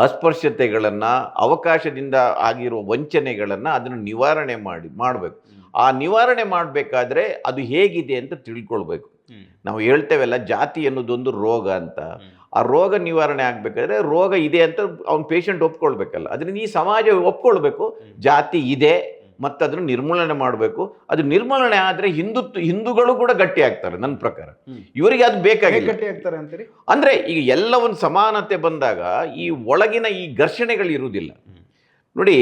ಅಸ್ಪೃಶ್ಯತೆಗಳನ್ನ, ಅವಕಾಶದಿಂದ ಆಗಿರುವ ವಂಚನೆಗಳನ್ನ ಅದನ್ನು ನಿವಾರಣೆ ಮಾಡಬೇಕು. ಆ ನಿವಾರಣೆ ಮಾಡಬೇಕಾದ್ರೆ ಅದು ಹೇಗಿದೆ ಅಂತ ತಿಳ್ಕೊಳ್ಬೇಕು. ನಾವು ಹೇಳ್ತೇವಲ್ಲ, ಜಾತಿ ಎನ್ನುವುದೊಂದು ರೋಗ ಅಂತ. ಆ ರೋಗ ನಿವಾರಣೆ ಆಗಬೇಕಾದ್ರೆ ರೋಗ ಇದೆ ಅಂತ ಅವ್ನ ಪೇಷಂಟ್ ಒಪ್ಕೊಳ್ಬೇಕಲ್ಲ. ಅದರಿಂದ ಈ ಸಮಾಜ ಒಪ್ಕೊಳ್ಬೇಕು ಜಾತಿ ಇದೆ ಮತ್ತು ಅದನ್ನು ನಿರ್ಮೂಲನೆ ಮಾಡಬೇಕು. ಅದು ನಿರ್ಮೂಲನೆ ಆದರೆ ಹಿಂದೂಗಳು ಕೂಡ ಗಟ್ಟಿ ಆಗ್ತಾರೆ ನನ್ನ ಪ್ರಕಾರ. ಇವರಿಗೆ ಅದು ಬೇಕಾಗಿಲ್ಲ. ಗಟ್ಟಿ ಆಗ್ತಾರೆ ಅಂತೀರಿ ಅಂದ್ರೆ ಈಗ ಎಲ್ಲ ಒಂದು ಸಮಾನತೆ ಬಂದಾಗ ಈ ಒಳಗಿನ ಈ ಘರ್ಷಣೆಗಳು ಇರುವುದಿಲ್ಲ. ನೋಡಿ,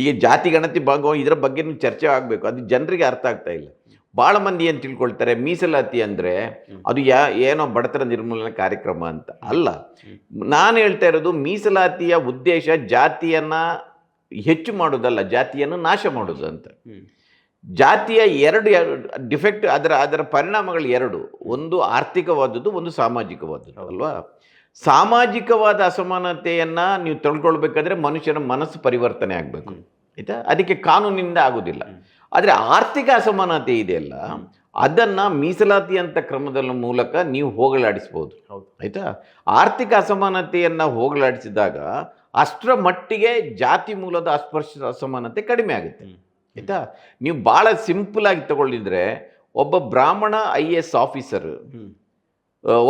ಈಗ ಜಾತಿ ಗಣತಿ ಇದರ ಬಗ್ಗೆ ಚರ್ಚೆ ಆಗಬೇಕು, ಅದು ಜನರಿಗೆ ಅರ್ಥ ಆಗ್ತಾ ಇಲ್ಲ. ಭಾಳ ಮಂದಿ ಏನು ತಿಳ್ಕೊಳ್ತಾರೆ, ಮೀಸಲಾತಿ ಅಂದರೆ ಅದು ಏನೋ ಬಡತನ ನಿರ್ಮೂಲನೆ ಕಾರ್ಯಕ್ರಮ ಅಂತ ಅಲ್ಲ. ನಾನು ಹೇಳ್ತಾ ಇರೋದು, ಮೀಸಲಾತಿಯ ಉದ್ದೇಶ ಜಾತಿಯನ್ನ ಹೆಚ್ಚು ಮಾಡೋದಲ್ಲ, ಜಾತಿಯನ್ನು ನಾಶ ಮಾಡೋದು ಅಂತ. ಜಾತಿಯ ಎರಡು ಡಿಫೆಕ್ಟ್, ಅದರ ಪರಿಣಾಮಗಳು ಎರಡು, ಒಂದು ಆರ್ಥಿಕವಾದದ್ದು, ಒಂದು ಸಾಮಾಜಿಕವಾದದ್ದು ಅಲ್ವಾ. ಸಾಮಾಜಿಕವಾದ ಅಸಮಾನತೆಯನ್ನ ನೀವು ತಿಳ್ಕೊಳ್ಬೇಕಾದ್ರೆ ಮನುಷ್ಯನ ಮನಸ್ಸು ಪರಿವರ್ತನೆ ಆಗಬೇಕು, ಆಯ್ತಾ. ಅದಕ್ಕೆ ಕಾನೂನಿನಿಂದ ಆಗೋದಿಲ್ಲ. ಆದರೆ ಆರ್ಥಿಕ ಅಸಮಾನತೆ ಇದೆಯಲ್ಲ, ಅದನ್ನ ಮೀಸಲಾತಿ ಅಂತ ಕ್ರಮದ ಮೂಲಕ ನೀವು ಹೋಗಲಾಡಿಸ್ಬೋದು, ಆಯ್ತಾ. ಆರ್ಥಿಕ ಅಸಮಾನತೆಯನ್ನ ಹೋಗಲಾಡಿಸಿದಾಗ ಅಷ್ಟರ ಮಟ್ಟಿಗೆ ಜಾತಿ ಮೂಲದ ಅಸಮಾನತೆ ಕಡಿಮೆ ಆಗುತ್ತೆ, ಆಯ್ತಾ. ನೀವು ಭಾಳ ಸಿಂಪಲ್ ಆಗಿ ತಗೊಳ್ಳಿದ್ರೆ, ಒಬ್ಬ ಬ್ರಾಹ್ಮಣ IAS ಆಫೀಸರ್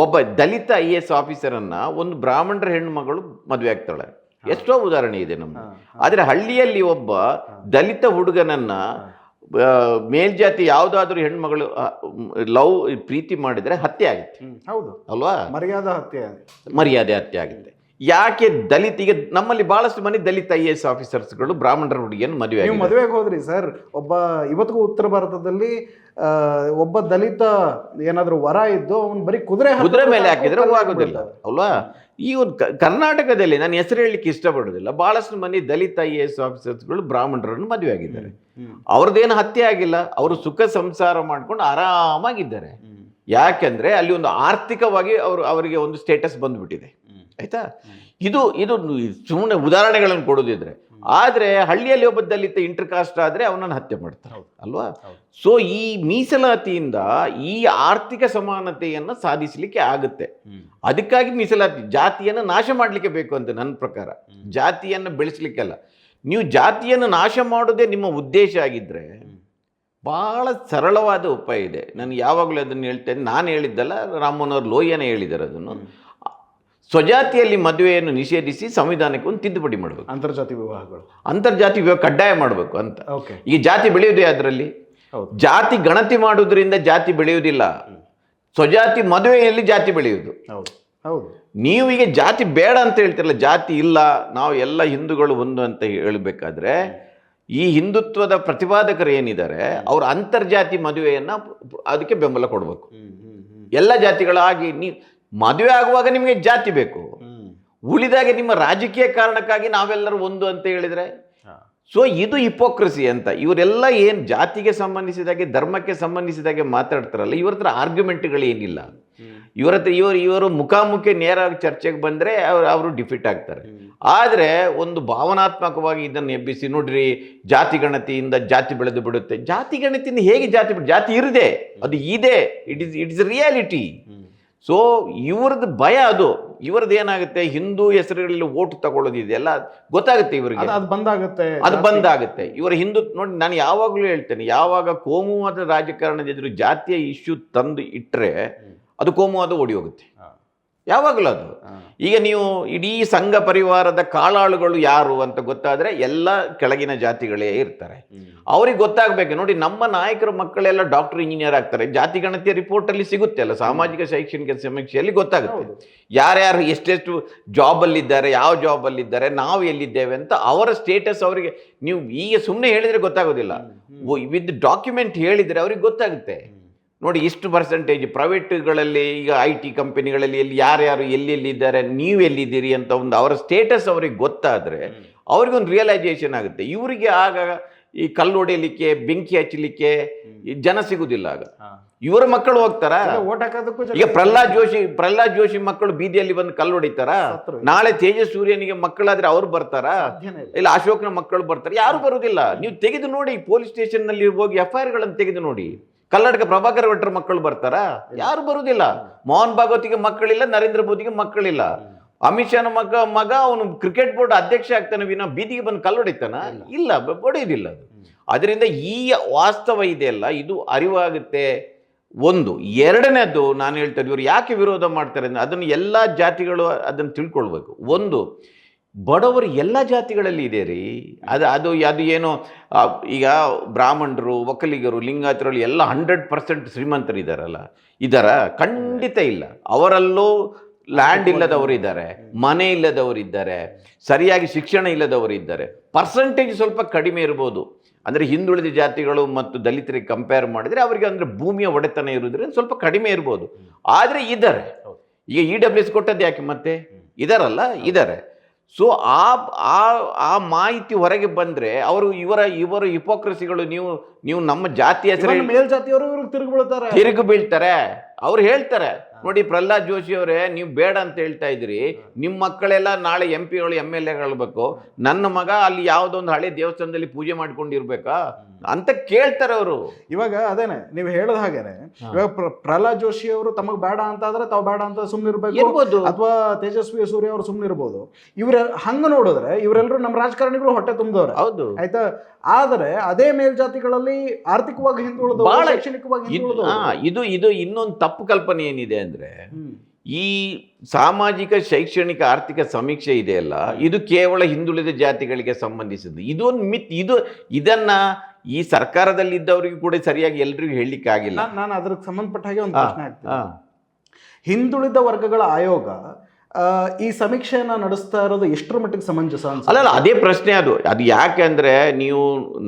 ಒಬ್ಬ ದಲಿತ IAS ಆಫೀಸರನ್ನ ಒಂದು ಬ್ರಾಹ್ಮಣರ ಹೆಣ್ಣುಮಗಳು ಮದುವೆ ಆಗ್ತಾಳೆ. ಎಷ್ಟೋ ಉದಾಹರಣೆ ಇದೆ ನಮ್ಮ. ಆದರೆ ಹಳ್ಳಿಯಲ್ಲಿ ಒಬ್ಬ ದಲಿತ ಹುಡುಗನನ್ನ ಮೇಲ್ಜಾತಿ ಯಾವುದಾದ್ರೂ ಹೆಣ್ಮಗಳು ಪ್ರೀತಿ ಮಾಡಿದ್ರೆ ಹತ್ಯೆ ಆಗುತ್ತೆ, ಹೌದು ಅಲ್ವಾ. ಮರ್ಯಾದೆ ಹತ್ಯೆ ಆಗುತ್ತೆ. ಯಾಕೆ? ಈಗ ನಮ್ಮಲ್ಲಿ ಬಹಳಷ್ಟು ಮಂದಿ ದಲಿತ IAS ಆಫೀಸರ್ಸ್ಗಳು ಬ್ರಾಹ್ಮಣರ ಹುಡುಗಿಯನ್ನು ಮದುವೆಗೆ ಹೋದ್ರಿ ಸರ್. ಇವತ್ತಿಗೂ ಉತ್ತರ ಭಾರತದಲ್ಲಿ ಒಬ್ಬ ದಲಿತ ಏನಾದ್ರೂ ವರ ಇದ್ದು ಅವನು ಬರೀ ಕುದುರೆ ಮೇಲೆ ಹಾಕಿದ್ರೆ ಆಗೋದಿಲ್ಲ ಅಲ್ವಾ. ಈ ಒಂದು ಕರ್ನಾಟಕದಲ್ಲಿ ನಾನು ಹೆಸರು ಹೇಳಲಿಕ್ಕೆ ಇಷ್ಟಪಡೋದಿಲ್ಲ, ಬಹಳಷ್ಟು ಮಂದಿ ದಲಿತ IAS ಆಫೀಸರ್ಸ್ಗಳು ಬ್ರಾಹ್ಮಣರನ್ನು ಮದುವೆ ಆಗಿದ್ದಾರೆ. ಅವ್ರದ್ದೇನು ಹತ್ಯೆ ಆಗಿಲ್ಲ, ಅವರು ಸುಖ ಸಂಸಾರ ಮಾಡ್ಕೊಂಡು ಆರಾಮಾಗಿದ್ದಾರೆ. ಯಾಕೆಂದ್ರೆ ಅಲ್ಲಿ ಒಂದು ಆರ್ಥಿಕವಾಗಿ ಅವರಿಗೆ ಒಂದು ಸ್ಟೇಟಸ್ ಬಂದ್ಬಿಟ್ಟಿದೆ, ಆಯ್ತಾ. ಇದು ಸುಮ್ಮನೆ ಉದಾಹರಣೆಗಳನ್ನು ಕೊಡೋದಿದ್ರೆ. ಆದರೆ ಹಳ್ಳಿಯಲ್ಲಿ ಒಬ್ಬ ದಲಿತ ಇಂಟರ್ಕಾಸ್ಟ್ ಆದರೆ ಅವನನ್ನು ಹತ್ಯೆ ಮಾಡ್ತಾರೆ ಅಲ್ವಾ. ಸೊ ಈ ಮೀಸಲಾತಿಯಿಂದ ಈ ಆರ್ಥಿಕ ಸಮಾನತೆಯನ್ನು ಸಾಧಿಸಲಿಕ್ಕೆ ಆಗುತ್ತೆ. ಅದಕ್ಕಾಗಿ ಮೀಸಲಾತಿ ಜಾತಿಯನ್ನು ನಾಶ ಮಾಡಲಿಕ್ಕೆ ಬೇಕು ಅಂತ ನನ್ನ ಪ್ರಕಾರ. ಜಾತಿಯನ್ನು ಬೆಳೆಸಲಿಕ್ಕೆಲ್ಲ. ನೀವು ಜಾತಿಯನ್ನು ನಾಶ ಮಾಡೋದೇ ನಿಮ್ಮ ಉದ್ದೇಶ ಆಗಿದ್ದರೆ ಭಾಳ ಸರಳವಾದ ಉಪಾಯ ಇದೆ. ನಾನು ಯಾವಾಗಲೂ ಅದನ್ನು ಹೇಳ್ತೇನೆ. ನಾನು ಹೇಳಿದ್ದಲ್ಲ, ರಾಮಮನೋಹರ್ ಲೋಹಿಯಾನೇ ಹೇಳಿದ್ದಾರೆ ಅದನ್ನು. ಸ್ವಜಾತಿಯಲ್ಲಿ ಮದುವೆಯನ್ನು ನಿಷೇಧಿಸಿ ಸಂವಿಧಾನಕ್ಕೆ ಒಂದು ತಿದ್ದುಪಡಿ ಮಾಡಬೇಕು. ಅಂತರ್ಜಾತಿ ವಿವಾಹಗಳು, ಅಂತರ್ಜಾತಿ ವಿವಾಹ ಕಡ್ಡಾಯ ಮಾಡಬೇಕು ಅಂತ. ಓಕೆ, ಈಗ ಜಾತಿ ಬೆಳೆಯುವುದೇ ಅದರಲ್ಲಿ. ಹೌದು. ಜಾತಿ ಗಣತಿ ಮಾಡುವುದರಿಂದ ಜಾತಿ ಬೆಳೆಯುವುದಿಲ್ಲ, ಸ್ವಜಾತಿ ಮದುವೆಯಲ್ಲಿ ಜಾತಿ ಬೆಳೆಯುವುದು. ಹೌದು ಹೌದು. ನೀವು ಈಗ ಜಾತಿ ಬೇಡ ಅಂತ ಹೇಳ್ತಿರಲ್ಲ, ಜಾತಿ ಇಲ್ಲ, ನಾವು ಎಲ್ಲ ಹಿಂದೂಗಳು ಒಂದು ಅಂತ ಹೇಳಬೇಕಾದ್ರೆ ಈ ಹಿಂದುತ್ವದ ಪ್ರತಿಪಾದಕರು ಏನಿದ್ದಾರೆ ಅವರು ಅಂತರ್ಜಾತಿ ಮದುವೆಯನ್ನ ಅದಕ್ಕೆ ಬೆಂಬಲ ಕೊಡಬೇಕು. ಎಲ್ಲ ಜಾತಿಗಳಾಗಿ ನೀವು ಮದುವೆ ಆಗುವಾಗ ನಿಮಗೆ ಜಾತಿ ಬೇಕು, ಉಳಿದಾಗೆ ನಿಮ್ಮ ರಾಜಕೀಯ ಕಾರಣಕ್ಕಾಗಿ ನಾವೆಲ್ಲರೂ ಒಂದು ಅಂತ ಹೇಳಿದ್ರೆ ಸೊ ಇದು ಹಿಪೋಕ್ರಸಿ ಅಂತ. ಇವರೆಲ್ಲ ಏನು ಜಾತಿಗೆ ಸಂಬಂಧಿಸಿದಾಗೆ ಧರ್ಮಕ್ಕೆ ಸಂಬಂಧಿಸಿದಾಗೆ ಮಾತಾಡ್ತಾರಲ್ಲ, ಇವ್ರ ಹತ್ರ ಆರ್ಗ್ಯುಮೆಂಟ್ಗಳು ಏನಿಲ್ಲ. ಇವ್ರ ಹತ್ರ ಇವರು ಮುಖಾಮುಖಿ ನೇರವಾಗಿ ಚರ್ಚೆಗೆ ಬಂದರೆ ಅವರು ಡಿಫೀಟ್ ಆಗ್ತಾರೆ. ಆದರೆ ಒಂದು ಭಾವನಾತ್ಮಕವಾಗಿ ಇದನ್ನು ಎಬ್ಬಿಸಿ ನೋಡ್ರಿ ಜಾತಿ ಗಣತಿಯಿಂದ ಜಾತಿ ಬೆಳೆದು ಬಿಡುತ್ತೆ. ಜಾತಿ ಗಣತಿಯಿಂದ ಹೇಗೆ ಜಾತಿ ಇರದೆ, ಅದು ಇದೆ, ಇಟ್ ಇಸ್ ರಿಯಾಲಿಟಿ. ಸೊ ಇವ್ರದ್ದು ಭಯ ಅದು. ಇವ್ರದ್ದು ಏನಾಗುತ್ತೆ, ಹಿಂದೂ ಹೆಸರುಗಳಲ್ಲಿ ಓಟ್ ತಗೊಳ್ಳೋದಿದೆಯಲ್ಲ ಗೊತ್ತಾಗುತ್ತೆ ಇವರಿಗೆ, ಅದು ಬಂದಾಗುತ್ತೆ. ಇವರ ಹಿಂದೂ ನೋಡಿ, ನಾನು ಯಾವಾಗಲೂ ಹೇಳ್ತೇನೆ, ಯಾವಾಗ ಕೋಮುವಾದ ರಾಜಕಾರಣದ ಎದುರು ಜಾತಿಯ ಇಶ್ಯೂ ತಂದು ಇಟ್ಟರೆ ಅದು ಕೋಮುವಾದ ಓಡಿ ಹೋಗುತ್ತೆ ಯಾವಾಗಲೂ ಅದು. ಈಗ ನೀವು ಇಡೀ ಸಂಘ ಪರಿವಾರದ ಕಾಳಾಳುಗಳು ಯಾರು ಅಂತ ಗೊತ್ತಾದರೆ ಎಲ್ಲ ಕೆಳಗಿನ ಜಾತಿಗಳೇ ಇರ್ತಾರೆ. ಅವ್ರಿಗೆ ಗೊತ್ತಾಗಬೇಕು ನೋಡಿ, ನಮ್ಮ ನಾಯಕರ ಮಕ್ಕಳೆಲ್ಲ ಡಾಕ್ಟರ್ ಇಂಜಿನಿಯರ್ ಆಗ್ತಾರೆ, ಜಾತಿ ಗಣತಿಯ ರಿಪೋರ್ಟಲ್ಲಿ ಸಿಗುತ್ತೆ ಅಲ್ಲ, ಸಾಮಾಜಿಕ ಶೈಕ್ಷಣಿಕ ಸಮೀಕ್ಷೆಯಲ್ಲಿ ಗೊತ್ತಾಗುತ್ತೆ ಯಾರ್ಯಾರು ಎಷ್ಟೆಷ್ಟು ಜಾಬಲ್ಲಿದ್ದಾರೆ, ಯಾವ ಜಾಬಲ್ಲಿದ್ದಾರೆ, ನಾವು ಎಲ್ಲಿದ್ದೇವೆ ಅಂತ ಅವರ ಸ್ಟೇಟಸ್ ಅವರಿಗೆ. ನೀವು ಈಗ ಸುಮ್ಮನೆ ಹೇಳಿದರೆ ಗೊತ್ತಾಗೋದಿಲ್ಲ, ವಿತ್ ಡಾಕ್ಯುಮೆಂಟ್ ಹೇಳಿದರೆ ಅವ್ರಿಗೆ ಗೊತ್ತಾಗುತ್ತೆ. ನೋಡಿ ಇಷ್ಟು ಪರ್ಸೆಂಟೇಜ್ ಪ್ರೈವೇಟ್ಗಳಲ್ಲಿ, ಈಗ IT ಕಂಪನಿಗಳಲ್ಲಿ ಎಲ್ಲಿ ಯಾರ್ಯಾರು ಎಲ್ಲೆಲ್ಲಿದ್ದಾರೆ, ನೀವು ಎಲ್ಲಿದ್ದೀರಿ ಅಂತ ಒಂದು ಅವರ ಸ್ಟೇಟಸ್ ಅವ್ರಿಗೆ ಗೊತ್ತಾದರೆ ಅವ್ರಿಗೊಂದು ರಿಯಲೈಸೇಷನ್ ಆಗುತ್ತೆ. ಇವರಿಗೆ ಆಗ ಈ ಕಲ್ಲು ಹೊಡೆಯಲಿಕ್ಕೆ, ಬೆಂಕಿ ಹಚ್ಚಲಿಕ್ಕೆ ಜನ ಸಿಗುದಿಲ್ಲ. ಆಗ ಇವರ ಮಕ್ಕಳು ಹೋಗ್ತಾರ. ಈಗ ಪ್ರಹ್ಲಾದ್ ಜೋಶಿ ಮಕ್ಕಳು ಬೀದಿಯಲ್ಲಿ ಬಂದು ಕಲ್ಲು ಹೊಡಿತಾರ? ನಾಳೆ ತೇಜಸ್ ಸೂರ್ಯನಿಗೆ ಮಕ್ಕಳಾದ್ರೆ ಅವ್ರು ಬರ್ತಾರ? ಇಲ್ಲ ಅಶೋಕ್ನ ಮಕ್ಕಳು ಬರ್ತಾರೆ? ಯಾರು ಬರುವುದಿಲ್ಲ. ನೀವು ತೆಗೆದು ನೋಡಿ, ಪೊಲೀಸ್ ಸ್ಟೇಷನ್ ನಲ್ಲಿ ಹೋಗಿ FIR ಗಳನ್ನು ತೆಗೆದು ನೋಡಿ. ಕರ್ನಾಟಕ ಪ್ರಭಾಕರ್ ಭಟ್ರ ಮಕ್ಕಳು ಬರ್ತಾರಾ? ಯಾರು ಬರುವುದಿಲ್ಲ. ಮೋಹನ್ ಭಾಗವತಿಗೆ ಮಕ್ಕಳಿಲ್ಲ, ನರೇಂದ್ರ ಮೋದಿಗೆ ಮಕ್ಕಳಿಲ್ಲ. ಅಮಿತ್ ಶಾನ ಮಗ ಅವನು ಕ್ರಿಕೆಟ್ ಬೋರ್ಡ್ ಅಧ್ಯಕ್ಷ ಆಗ್ತಾನೆ ವಿನ ಬೀದಿಗೆ ಬಂದು ಕಲ್ಲೊಡಿತಾನ? ಇಲ್ಲ, ಹೊಡೆಯುವುದಿಲ್ಲ. ಅದರಿಂದ ಈ ವಾಸ್ತವ ಇದೆಯಲ್ಲ, ಇದು ಅರಿವಾಗುತ್ತೆ. ಒಂದು. ಎರಡನೇದು ನಾನು ಹೇಳ್ತೇನೆ, ಇವರು ಯಾಕೆ ವಿರೋಧ ಮಾಡ್ತಾರೆ ಅಂದರೆ ಅದನ್ನು ಎಲ್ಲ ಜಾತಿಗಳು ಅದನ್ನು ತಿಳ್ಕೊಳ್ಬೇಕು. ಒಂದು, ಬಡವರು ಎಲ್ಲ ಜಾತಿಗಳಲ್ಲಿ ಇದೆ ರೀ. ಅದು ಏನೋ ಈಗ ಬ್ರಾಹ್ಮಣರು, ಒಕ್ಕಲಿಗರು, ಲಿಂಗಾಯತರಲ್ಲಿ ಎಲ್ಲ 100% ಶ್ರೀಮಂತರಿದ್ದಾರಲ್ಲ, ಖಂಡಿತ ಇಲ್ಲ. ಅವರಲ್ಲೂ ಲ್ಯಾಂಡ್ ಇಲ್ಲದವರು ಇದ್ದಾರೆ, ಮನೆ ಇಲ್ಲದವರು ಇದ್ದಾರೆ, ಸರಿಯಾಗಿ ಶಿಕ್ಷಣ ಇಲ್ಲದವರು ಇದ್ದಾರೆ. ಪರ್ಸೆಂಟೇಜ್ ಸ್ವಲ್ಪ ಕಡಿಮೆ ಇರ್ಬೋದು. ಅಂದರೆ ಹಿಂದುಳಿದ ಜಾತಿಗಳು ಮತ್ತು ದಲಿತರಿಗೆ ಕಂಪೇರ್ ಮಾಡಿದರೆ ಅವರಿಗೆ ಅಂದರೆ ಭೂಮಿಯ ಒಡೆತನ ಇರುವುದರಿಂದ ಸ್ವಲ್ಪ ಕಡಿಮೆ ಇರ್ಬೋದು. ಆದರೆ ಇದ್ದಾರೆ. ಈಗ EWS ಕೊಟ್ಟದ್ದು ಯಾಕೆ ಮತ್ತೆ? ಇದ್ದಾರೆ. ಸೊ ಆ ಮಾಹಿತಿ ಹೊರಗೆ ಬಂದರೆ ಇವರು ಹಿಪೋಕ್ರಸಿಗಳು. ನೀವು ನಮ್ಮ ಜಾತಿ ಹೆಸರು ಮೇಲ್ಜಾತಿಯವರು ತಿರುಗಿ ಬೀಳ್ತಾರೆ. ಅವ್ರು ಹೇಳ್ತಾರೆ ನೋಡಿ, ಪ್ರಹ್ಲಾದ್ ಜೋಶಿ ಅವರೇ, ನೀವು ಬೇಡ ಅಂತ ಹೇಳ್ತಾ ಇದ್ರಿ, ನಿಮ್ಮ ಮಕ್ಕಳೆಲ್ಲ ನಾಳೆ MP ಗಳು MLA ಬೇಕು, ನನ್ನ ಮಗ ಅಲ್ಲಿ ಯಾವುದೋ ಒಂದು ಹಳೆ ದೇವಸ್ಥಾನದಲ್ಲಿ ಪೂಜೆ ಮಾಡ್ಕೊಂಡಿರ್ಬೇಕಾ ಅಂತ ಕೇಳ್ತಾರೆ ಅವರು. ಇವಾಗ ಅದೇನೆ ನೀವು ಹೇಳದ ಹಾಗೇನೆ, ಇವಾಗ ಪ್ರಹ್ಲಾದ್ ಜೋಶಿ ಅವರು ತಮಗ್ ಬೇಡ ಅಂತ ಆದ್ರೆ ತಾವು ಬೇಡ ಅಂತ ಸುಮ್ಮನಿರ್ಬೇಕು, ಅಥವಾ ತೇಜಸ್ವಿ ಸೂರ್ಯ ಅವರು ಸುಮ್ಮನಿರ್ಬೋದು. ಇವ್ರ ಹಂಗ ನೋಡಿದ್ರೆ ಇವರೆಲ್ಲರೂ ನಮ್ಮ ರಾಜಕಾರಣಿಗಳು ಹೊಟ್ಟೆ ತುಂಬಿದವ್ರೆ, ಹೌದು ಆಯ್ತಾ. ಆದರೆ ಅದೇ ಮೇಲ್ಜಾತಿಗಳಲ್ಲಿ ಆರ್ಥಿಕವಾಗಿ ಹಿಂದುಳಿದ, ಶೈಕ್ಷಣಿಕವಾಗಿ ಇದು ಇನ್ನೊಂದು ತಪ್ಪು ಕಲ್ಪನೆ ಏನಿದೆ ಅಂದ್ರೆ, ಈ ಸಾಮಾಜಿಕ ಶೈಕ್ಷಣಿಕ ಆರ್ಥಿಕ ಸಮೀಕ್ಷೆ ಇದೆಯಲ್ಲ, ಇದು ಕೇವಲ ಹಿಂದುಳಿದ ಜಾತಿಗಳಿಗೆ ಸಂಬಂಧಿಸಿದ್ದು. ಇದೊಂದು ಮಿತ್. ಇದನ್ನ ಈ ಸರ್ಕಾರದಲ್ಲಿ ಇದ್ದವರಿಗೂ ಕೂಡ ಸರಿಯಾಗಿ ಎಲ್ರಿಗೂ ಹೇಳಲಿಕ್ಕೆ ಆಗಿಲ್ಲ. ನಾನು ಅದಕ್ಕೆ ಸಂಬಂಧಪಟ್ಟ ಹಾಗೆ ಒಂದು ಪ್ರಶ್ನೆ ಆಗ್ತದೆ. ಹಿಂದುಳಿದ ವರ್ಗಗಳ ಆಯೋಗ ಈ ಸಮೀಕ್ಷೆಯನ್ನ ನಡೆಸ್ತಾ ಇರೋದು ಎಷ್ಟರ ಮಟ್ಟಿಗೆ ಸಮಂಜಸ? ಅಲ್ಲ, ಅದೇ ಪ್ರಶ್ನೆ. ಅದು ಯಾಕೆ ಅಂದರೆ, ನೀವು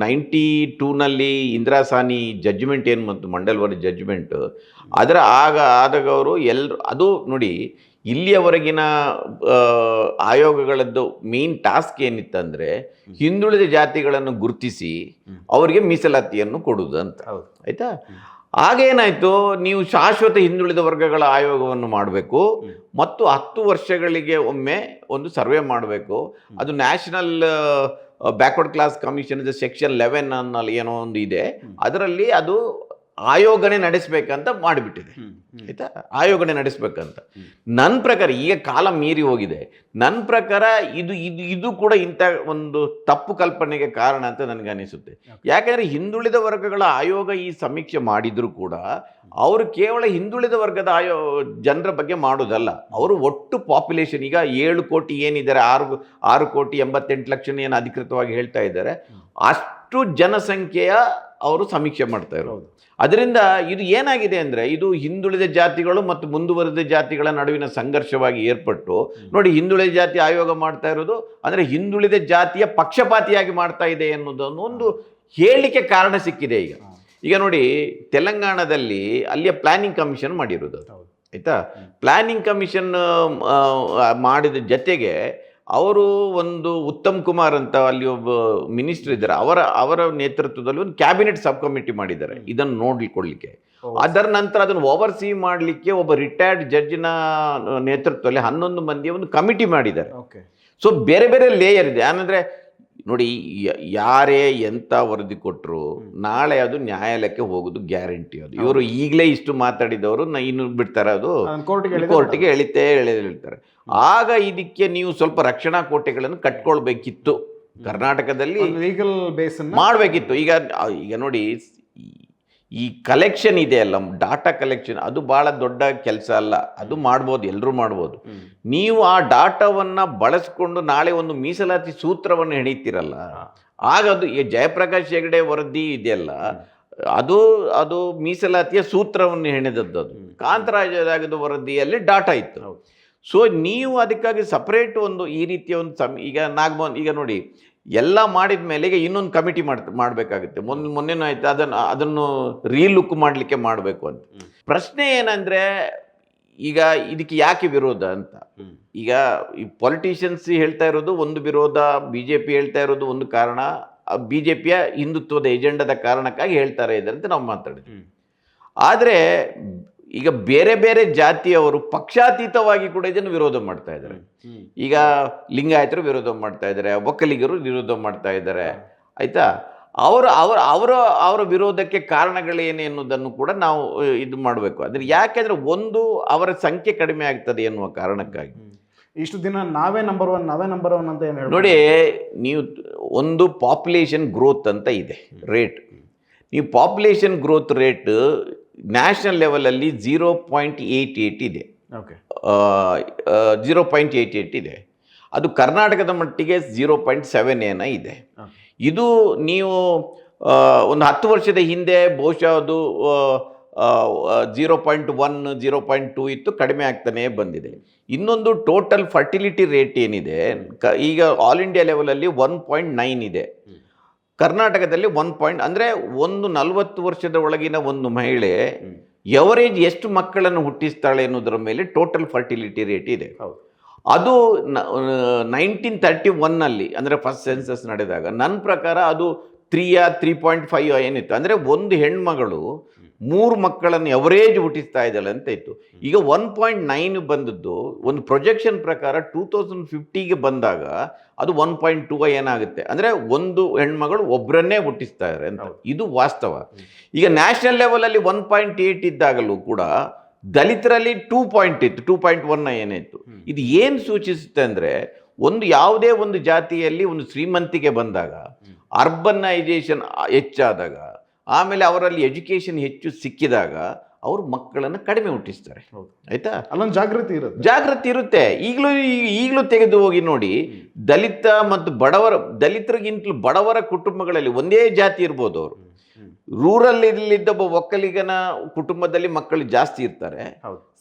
92ನಲ್ಲಿ ಇಂದಿರಾ ಸಾನಿ ಜಡ್ಜ್ಮೆಂಟ್ ಏನು ಬಂತು, ಮಂಡಲ್ವಾಡಿ ಜಡ್ಜ್ಮೆಂಟ್, ಆದಾಗ ಅವರು ಅದು ನೋಡಿ, ಇಲ್ಲಿಯವರೆಗಿನ ಆಯೋಗಗಳದ್ದು ಮೇನ್ ಟಾಸ್ಕ್ ಏನಿತ್ತಂದರೆ ಹಿಂದುಳಿದ ಜಾತಿಗಳನ್ನು ಗುರುತಿಸಿ ಅವರಿಗೆ ಮೀಸಲಾತಿಯನ್ನು ಕೊಡುವುದು ಅಂತ, ಆಯ್ತಾ. ಆಗೇನಾಯಿತು, ನೀವು ಶಾಶ್ವತ ಹಿಂದುಳಿದ ವರ್ಗಗಳ ಆಯೋಗವನ್ನು ಮಾಡಬೇಕು ಮತ್ತು 10 ವರ್ಷಗಳಿಗೆ ಒಮ್ಮೆ ಒಂದು ಸರ್ವೆ ಮಾಡಬೇಕು. ಅದು national backward class commission section 11 ಅನ್ನಲ್ಲಿ ಏನೋ ಒಂದು ಇದೆ, ಅದರಲ್ಲಿ ಅದು ಆಯೋಗನೇ ನಡೆಸಬೇಕಂತ ಮಾಡಿಬಿಟ್ಟಿದೆ. ಆಯ್ತಾ, ಆಯೋಗನೇ ನಡೆಸಬೇಕಂತ. ನನ್ನ ಪ್ರಕಾರ ಈಗ ಕಾಲ ಮೀರಿ ಹೋಗಿದೆ. ನನ್ನ ಪ್ರಕಾರ ಇದು ಇದು ಇದು ಕೂಡ ಇಂಥ ಒಂದು ತಪ್ಪು ಕಲ್ಪನೆಗೆ ಕಾರಣ ಅಂತ ನನಗೆ ಅನಿಸುತ್ತೆ. ಯಾಕಂದರೆ ಹಿಂದುಳಿದ ವರ್ಗಗಳ ಆಯೋಗ ಈ ಸಮೀಕ್ಷೆ ಮಾಡಿದರೂ ಕೂಡ ಅವರು ಕೇವಲ ಹಿಂದುಳಿದ ವರ್ಗದ ಜನರ ಬಗ್ಗೆ ಮಾಡೋದಲ್ಲ, ಅವರು ಒಟ್ಟು ಪಾಪ್ಯುಲೇಷನ್ ಈಗ 7 ಕೋಟಿ ಏನಿದ್ದಾರೆ, 6 ಕೋಟಿ 88 ಲಕ್ಷ ಏನು ಅಧಿಕೃತವಾಗಿ ಹೇಳ್ತಾ ಇದ್ದಾರೆ, ಅಷ್ಟು ಜನಸಂಖ್ಯೆಯ ಅವರು ಸಮೀಕ್ಷೆ ಮಾಡ್ತಾ ಇರೋದು. ಅದರಿಂದ ಇದು ಏನಾಗಿದೆ ಅಂದರೆ, ಇದು ಹಿಂದುಳಿದ ಜಾತಿಗಳು ಮತ್ತು ಮುಂದುವರೆದ ಜಾತಿಗಳ ನಡುವಿನ ಸಂಘರ್ಷವಾಗಿ ಏರ್ಪಟ್ಟು ನೋಡಿ, ಹಿಂದುಳಿದ ಜಾತಿ ಆಯೋಗ ಮಾಡ್ತಾ ಇರೋದು ಅಂದರೆ ಹಿಂದುಳಿದ ಜಾತಿಯ ಪಕ್ಷಪಾತಿಯಾಗಿ ಮಾಡ್ತಾ ಇದೆ ಎನ್ನುವುದನ್ನು ಒಂದು ಹೇಳಿಕೆ ಕಾರಣ ಸಿಕ್ಕಿದೆ. ಈಗ ನೋಡಿ, ತೆಲಂಗಾಣದಲ್ಲಿ ಅಲ್ಲಿಯ ಪ್ಲಾನಿಂಗ್ ಕಮಿಷನ್ ಮಾಡಿರೋದು ಆಯಿತಾ. ಪ್ಲಾನಿಂಗ್ ಕಮಿಷನ್ ಮಾಡಿದ ಜೊತೆಗೆ ಅವರು ಒಂದು ಉತ್ತಮ್ ಕುಮಾರ್ ಅಂತ ಅಲ್ಲಿ ಒಬ್ಬ ಮಿನಿಸ್ಟರ್ ಇದ್ದಾರೆ, ಅವರ ನೇತೃತ್ವದಲ್ಲಿ ಒಂದು ಕ್ಯಾಬಿನೆಟ್ ಸಬ್ ಕಮಿಟಿ ಮಾಡಿದ್ದಾರೆ ಇದನ್ನು ನೋಡಿಕೊಳ್ಳಿಕ್ಕೆ. ಅದರ ನಂತರ ಅದನ್ನು ಓವರ್ಸಿ ಮಾಡಲಿಕ್ಕೆ ಒಬ್ಬ ರಿಟೈರ್ಡ್ ಜಡ್ಜಿನ ನೇತೃತ್ವದಲ್ಲಿ 11 ಮಂದಿಯ ಒಂದು ಕಮಿಟಿ ಮಾಡಿದ್ದಾರೆ. ಸೊ ಬೇರೆ ಬೇರೆ ಲೇಯರ್ ಇದೆ. ಏನಂದರೆ ನೋಡಿ, ಯಾರೇ ಎಂಥ ವರದಿ ಕೊಟ್ಟರು ನಾಳೆ ಅದು ನ್ಯಾಯಾಲಯಕ್ಕೆ ಹೋಗೋದು ಗ್ಯಾರಂಟಿ. ಅದು ಇವರು ಈಗಲೇ ಇಷ್ಟು ಮಾತಾಡಿದವರು ಇನ್ನು ಬಿಡ್ತಾರೆ, ಅದು ಕೋರ್ಟಿಗೆ ಹೇಳ್ತಾರೆ. ಆಗ ಇದಕ್ಕೆ ನೀವು ಸ್ವಲ್ಪ ರಕ್ಷಣಾ ಕೋಟೆಗಳನ್ನು ಕಟ್ಕೊಳ್ಬೇಕಿತ್ತು, ಕರ್ನಾಟಕದಲ್ಲಿ ಲೀಗಲ್ ಬೇಸ್ ಮಾಡಬೇಕಿತ್ತು. ಈಗ ನೋಡಿ, ಈ ಕಲೆಕ್ಷನ್ ಇದೆ ಅಲ್ಲ, ಡಾಟಾ ಕಲೆಕ್ಷನ್, ಅದು ಭಾಳ ದೊಡ್ಡ ಕೆಲಸ ಅಲ್ಲ, ಅದು ಮಾಡ್ಬೋದು, ಎಲ್ಲರೂ ಮಾಡ್ಬೋದು. ನೀವು ಆ ಡಾಟಾವನ್ನು ಬಳಸ್ಕೊಂಡು ನಾಳೆ ಒಂದು ಮೀಸಲಾತಿ ಸೂತ್ರವನ್ನು ಹೆಣಿತೀರಲ್ಲ, ಆಗ ಅದು ಜಯಪ್ರಕಾಶ್ ಹೆಗಡೆ ವರದಿ ಇದೆಯಲ್ಲ, ಅದು ಮೀಸಲಾತಿಯ ಸೂತ್ರವನ್ನು ಹೆಣೆದದ್ದು. ಅದು ಕಾಂತರಾಜದ ವರದಿಯಲ್ಲಿ ಡಾಟಾ ಇತ್ತು. ಸೊ ನೀವು ಅದಕ್ಕಾಗಿ ಸಪ್ರೇಟ್ ಒಂದು ಈ ರೀತಿಯ ಒಂದು ಈಗ ನಾಗಮೋಹನ್ ಈಗ ನೋಡಿ, ಎಲ್ಲ ಮಾಡಿದ ಮೇಲೆ ಈಗ ಇನ್ನೊಂದು ಕಮಿಟಿ ಮಾಡಬೇಕಾಗುತ್ತೆ. ಮೊನ್ನೆನೂ ಆಯ್ತು, ಅದನ್ನು ರೀಲುಕ್ ಮಾಡಲಿಕ್ಕೆ ಮಾಡಬೇಕು ಅಂತ. ಪ್ರಶ್ನೆ ಏನಂದರೆ, ಈಗ ಇದಕ್ಕೆ ಯಾಕೆ ವಿರೋಧ ಅಂತ. ಈಗ ಈ ಪೊಲಿಟಿಷಿಯನ್ಸ್ ಹೇಳ್ತಾ ಇರೋದು ಒಂದು ವಿರೋಧ, BJP ಹೇಳ್ತಾ ಇರೋದು ಒಂದು ಕಾರಣ, BJPಯ ಹಿಂದುತ್ವದ ಎಜೆಂಡದ ಕಾರಣಕ್ಕಾಗಿ ಹೇಳ್ತಾರೆ ಇದೆ ಅಂತ ನಾವು ಮಾತಾಡಿದ್ವಿ. ಆದರೆ ಈಗ ಬೇರೆ ಬೇರೆ ಜಾತಿಯವರು ಪಕ್ಷಾತೀತವಾಗಿ ಕೂಡ ಇದನ್ನು ವಿರೋಧ ಮಾಡ್ತಾ ಇದ್ದಾರೆ. ಈಗ ಲಿಂಗಾಯತರು ವಿರೋಧ ಮಾಡ್ತಾ ಇದ್ದಾರೆ, ಒಕ್ಕಲಿಗರು ವಿರೋಧ ಮಾಡ್ತಾ ಇದ್ದಾರೆ, ಆಯ್ತಾ. ಅವರ ವಿರೋಧಕ್ಕೆ ಕಾರಣಗಳೇನು ಎನ್ನುವುದನ್ನು ಕೂಡ ನಾವು ಇದು ಮಾಡಬೇಕು. ಅದ್ರ ಯಾಕೆಂದ್ರೆ ಒಂದು ಅವರ ಸಂಖ್ಯೆ ಕಡಿಮೆ ಆಗ್ತದೆ ಎನ್ನುವ ಕಾರಣಕ್ಕಾಗಿ ಇಷ್ಟು ದಿನ ನಾವೇ ನಂಬರ್ ಒನ್ ಅಂತ ಏನು ನೋಡಿ, ನೀವು ಒಂದು ಪಾಪ್ಯುಲೇಷನ್ ಗ್ರೋತ್ ಅಂತ ಇದೆ ರೇಟ್. ನೀವು ಪಾಪ್ಯುಲೇಷನ್ ಗ್ರೋತ್ ರೇಟ್ ನ್ಯಾಷನಲ್ ಲೆವೆಲಲ್ಲಿ 0.88 ಇದೆ. 0.88 ಇದೆ. ಅದು ಕರ್ನಾಟಕದ ಮಟ್ಟಿಗೆ 0.7 ಇದೆ. ಇದು ನೀವು ಒಂದು 10 ವರ್ಷದ ಹಿಂದೆ ಬಹುಶಃ ಅದು 0.1 0.2 ಇತ್ತು, ಕಡಿಮೆ ಆಗ್ತಾನೆ ಬಂದಿದೆ. ಇನ್ನೊಂದು ಟೋಟಲ್ ಫರ್ಟಿಲಿಟಿ ರೇಟ್ ಏನಿದೆ ಈಗ ಆಲ್ ಇಂಡಿಯಾ ಲೆವೆಲಲ್ಲಿ 1.9 ಇದೆ. ಕರ್ನಾಟಕದಲ್ಲಿ 1 ಅಂದರೆ ಒಂದು 40 ವರ್ಷದ ಒಳಗಿನ ಒಂದು ಮಹಿಳೆ ಎವರೇಜ್ ಎಷ್ಟು ಮಕ್ಕಳನ್ನು ಹುಟ್ಟಿಸ್ತಾಳೆ ಅನ್ನೋದರ ಮೇಲೆ ಟೋಟಲ್ ಫರ್ಟಿಲಿಟಿ ರೇಟ್ ಇದೆ. ಅದು 1931ನಲ್ಲಿ ಅಂದರೆ ಫಸ್ಟ್ ಸೆನ್ಸಸ್ ನಡೆದಾಗ ನನ್ನ ಪ್ರಕಾರ ಅದು 3.5 ಏನಿತ್ತು. ಅಂದರೆ ಒಂದು ಹೆಣ್ಮಗಳು 3 ಮಕ್ಕಳನ್ನು ಎವರೇಜ್ ಹುಟ್ಟಿಸ್ತಾ ಇದ್ದಾಳೆ ಅಂತ ಇತ್ತು. ಈಗ 1.9 ಬಂದದ್ದು ಒಂದು ಪ್ರೊಜೆಕ್ಷನ್ ಪ್ರಕಾರ 2050ಗೆ ಬಂದಾಗ ಅದು 1.2 ಏನಾಗುತ್ತೆ ಅಂದರೆ ಒಂದು ಹೆಣ್ಮಗಳು ಒಬ್ಬರನ್ನೇ ಹುಟ್ಟಿಸ್ತಾ ಇದ್ದಾರೆ ಅಂತ. ಇದು ವಾಸ್ತವ. ಈಗ ನ್ಯಾಷನಲ್ ಲೆವೆಲಲ್ಲಿ 1.8 ಇದ್ದಾಗಲೂ ಕೂಡ ದಲಿತರಲ್ಲಿ 2.1 ಏನಿತ್ತು. ಇದು ಏನು ಸೂಚಿಸುತ್ತೆ ಅಂದರೆ, ಯಾವುದೇ ಒಂದು ಜಾತಿಯಲ್ಲಿ ಒಂದು ಶ್ರೀಮಂತಿಕೆ ಬಂದಾಗ, ಅರ್ಬನೈಜೇಷನ್ ಹೆಚ್ಚಾದಾಗ, ಆಮೇಲೆ ಅವರಲ್ಲಿ ಎಜುಕೇಷನ್ ಹೆಚ್ಚು ಸಿಕ್ಕಿದಾಗ ಅವರು ಮಕ್ಕಳನ್ನು ಕಡಿಮೆ ಹುಟ್ಟಿಸ್ತಾರೆ. ಆಯ್ತಾ, ಅಲ್ಲೊಂದು ಜಾಗೃತಿ ಇರುತ್ತೆ. ಈಗಲೂ ತೆಗೆದು ಹೋಗಿ ನೋಡಿ, ದಲಿತ ಮತ್ತು ದಲಿತರಿಗಿಂತಲೂ ಬಡವರ ಕುಟುಂಬಗಳಲ್ಲಿ ಒಂದೇ ಜಾತಿ ಇರ್ಬೋದು, ಅವರು ರೂರಲ್ಲಿದ್ದ ಒಬ್ಬ ಒಕ್ಕಲಿಗನ ಕುಟುಂಬದಲ್ಲಿ ಮಕ್ಕಳು ಜಾಸ್ತಿ ಇರ್ತಾರೆ,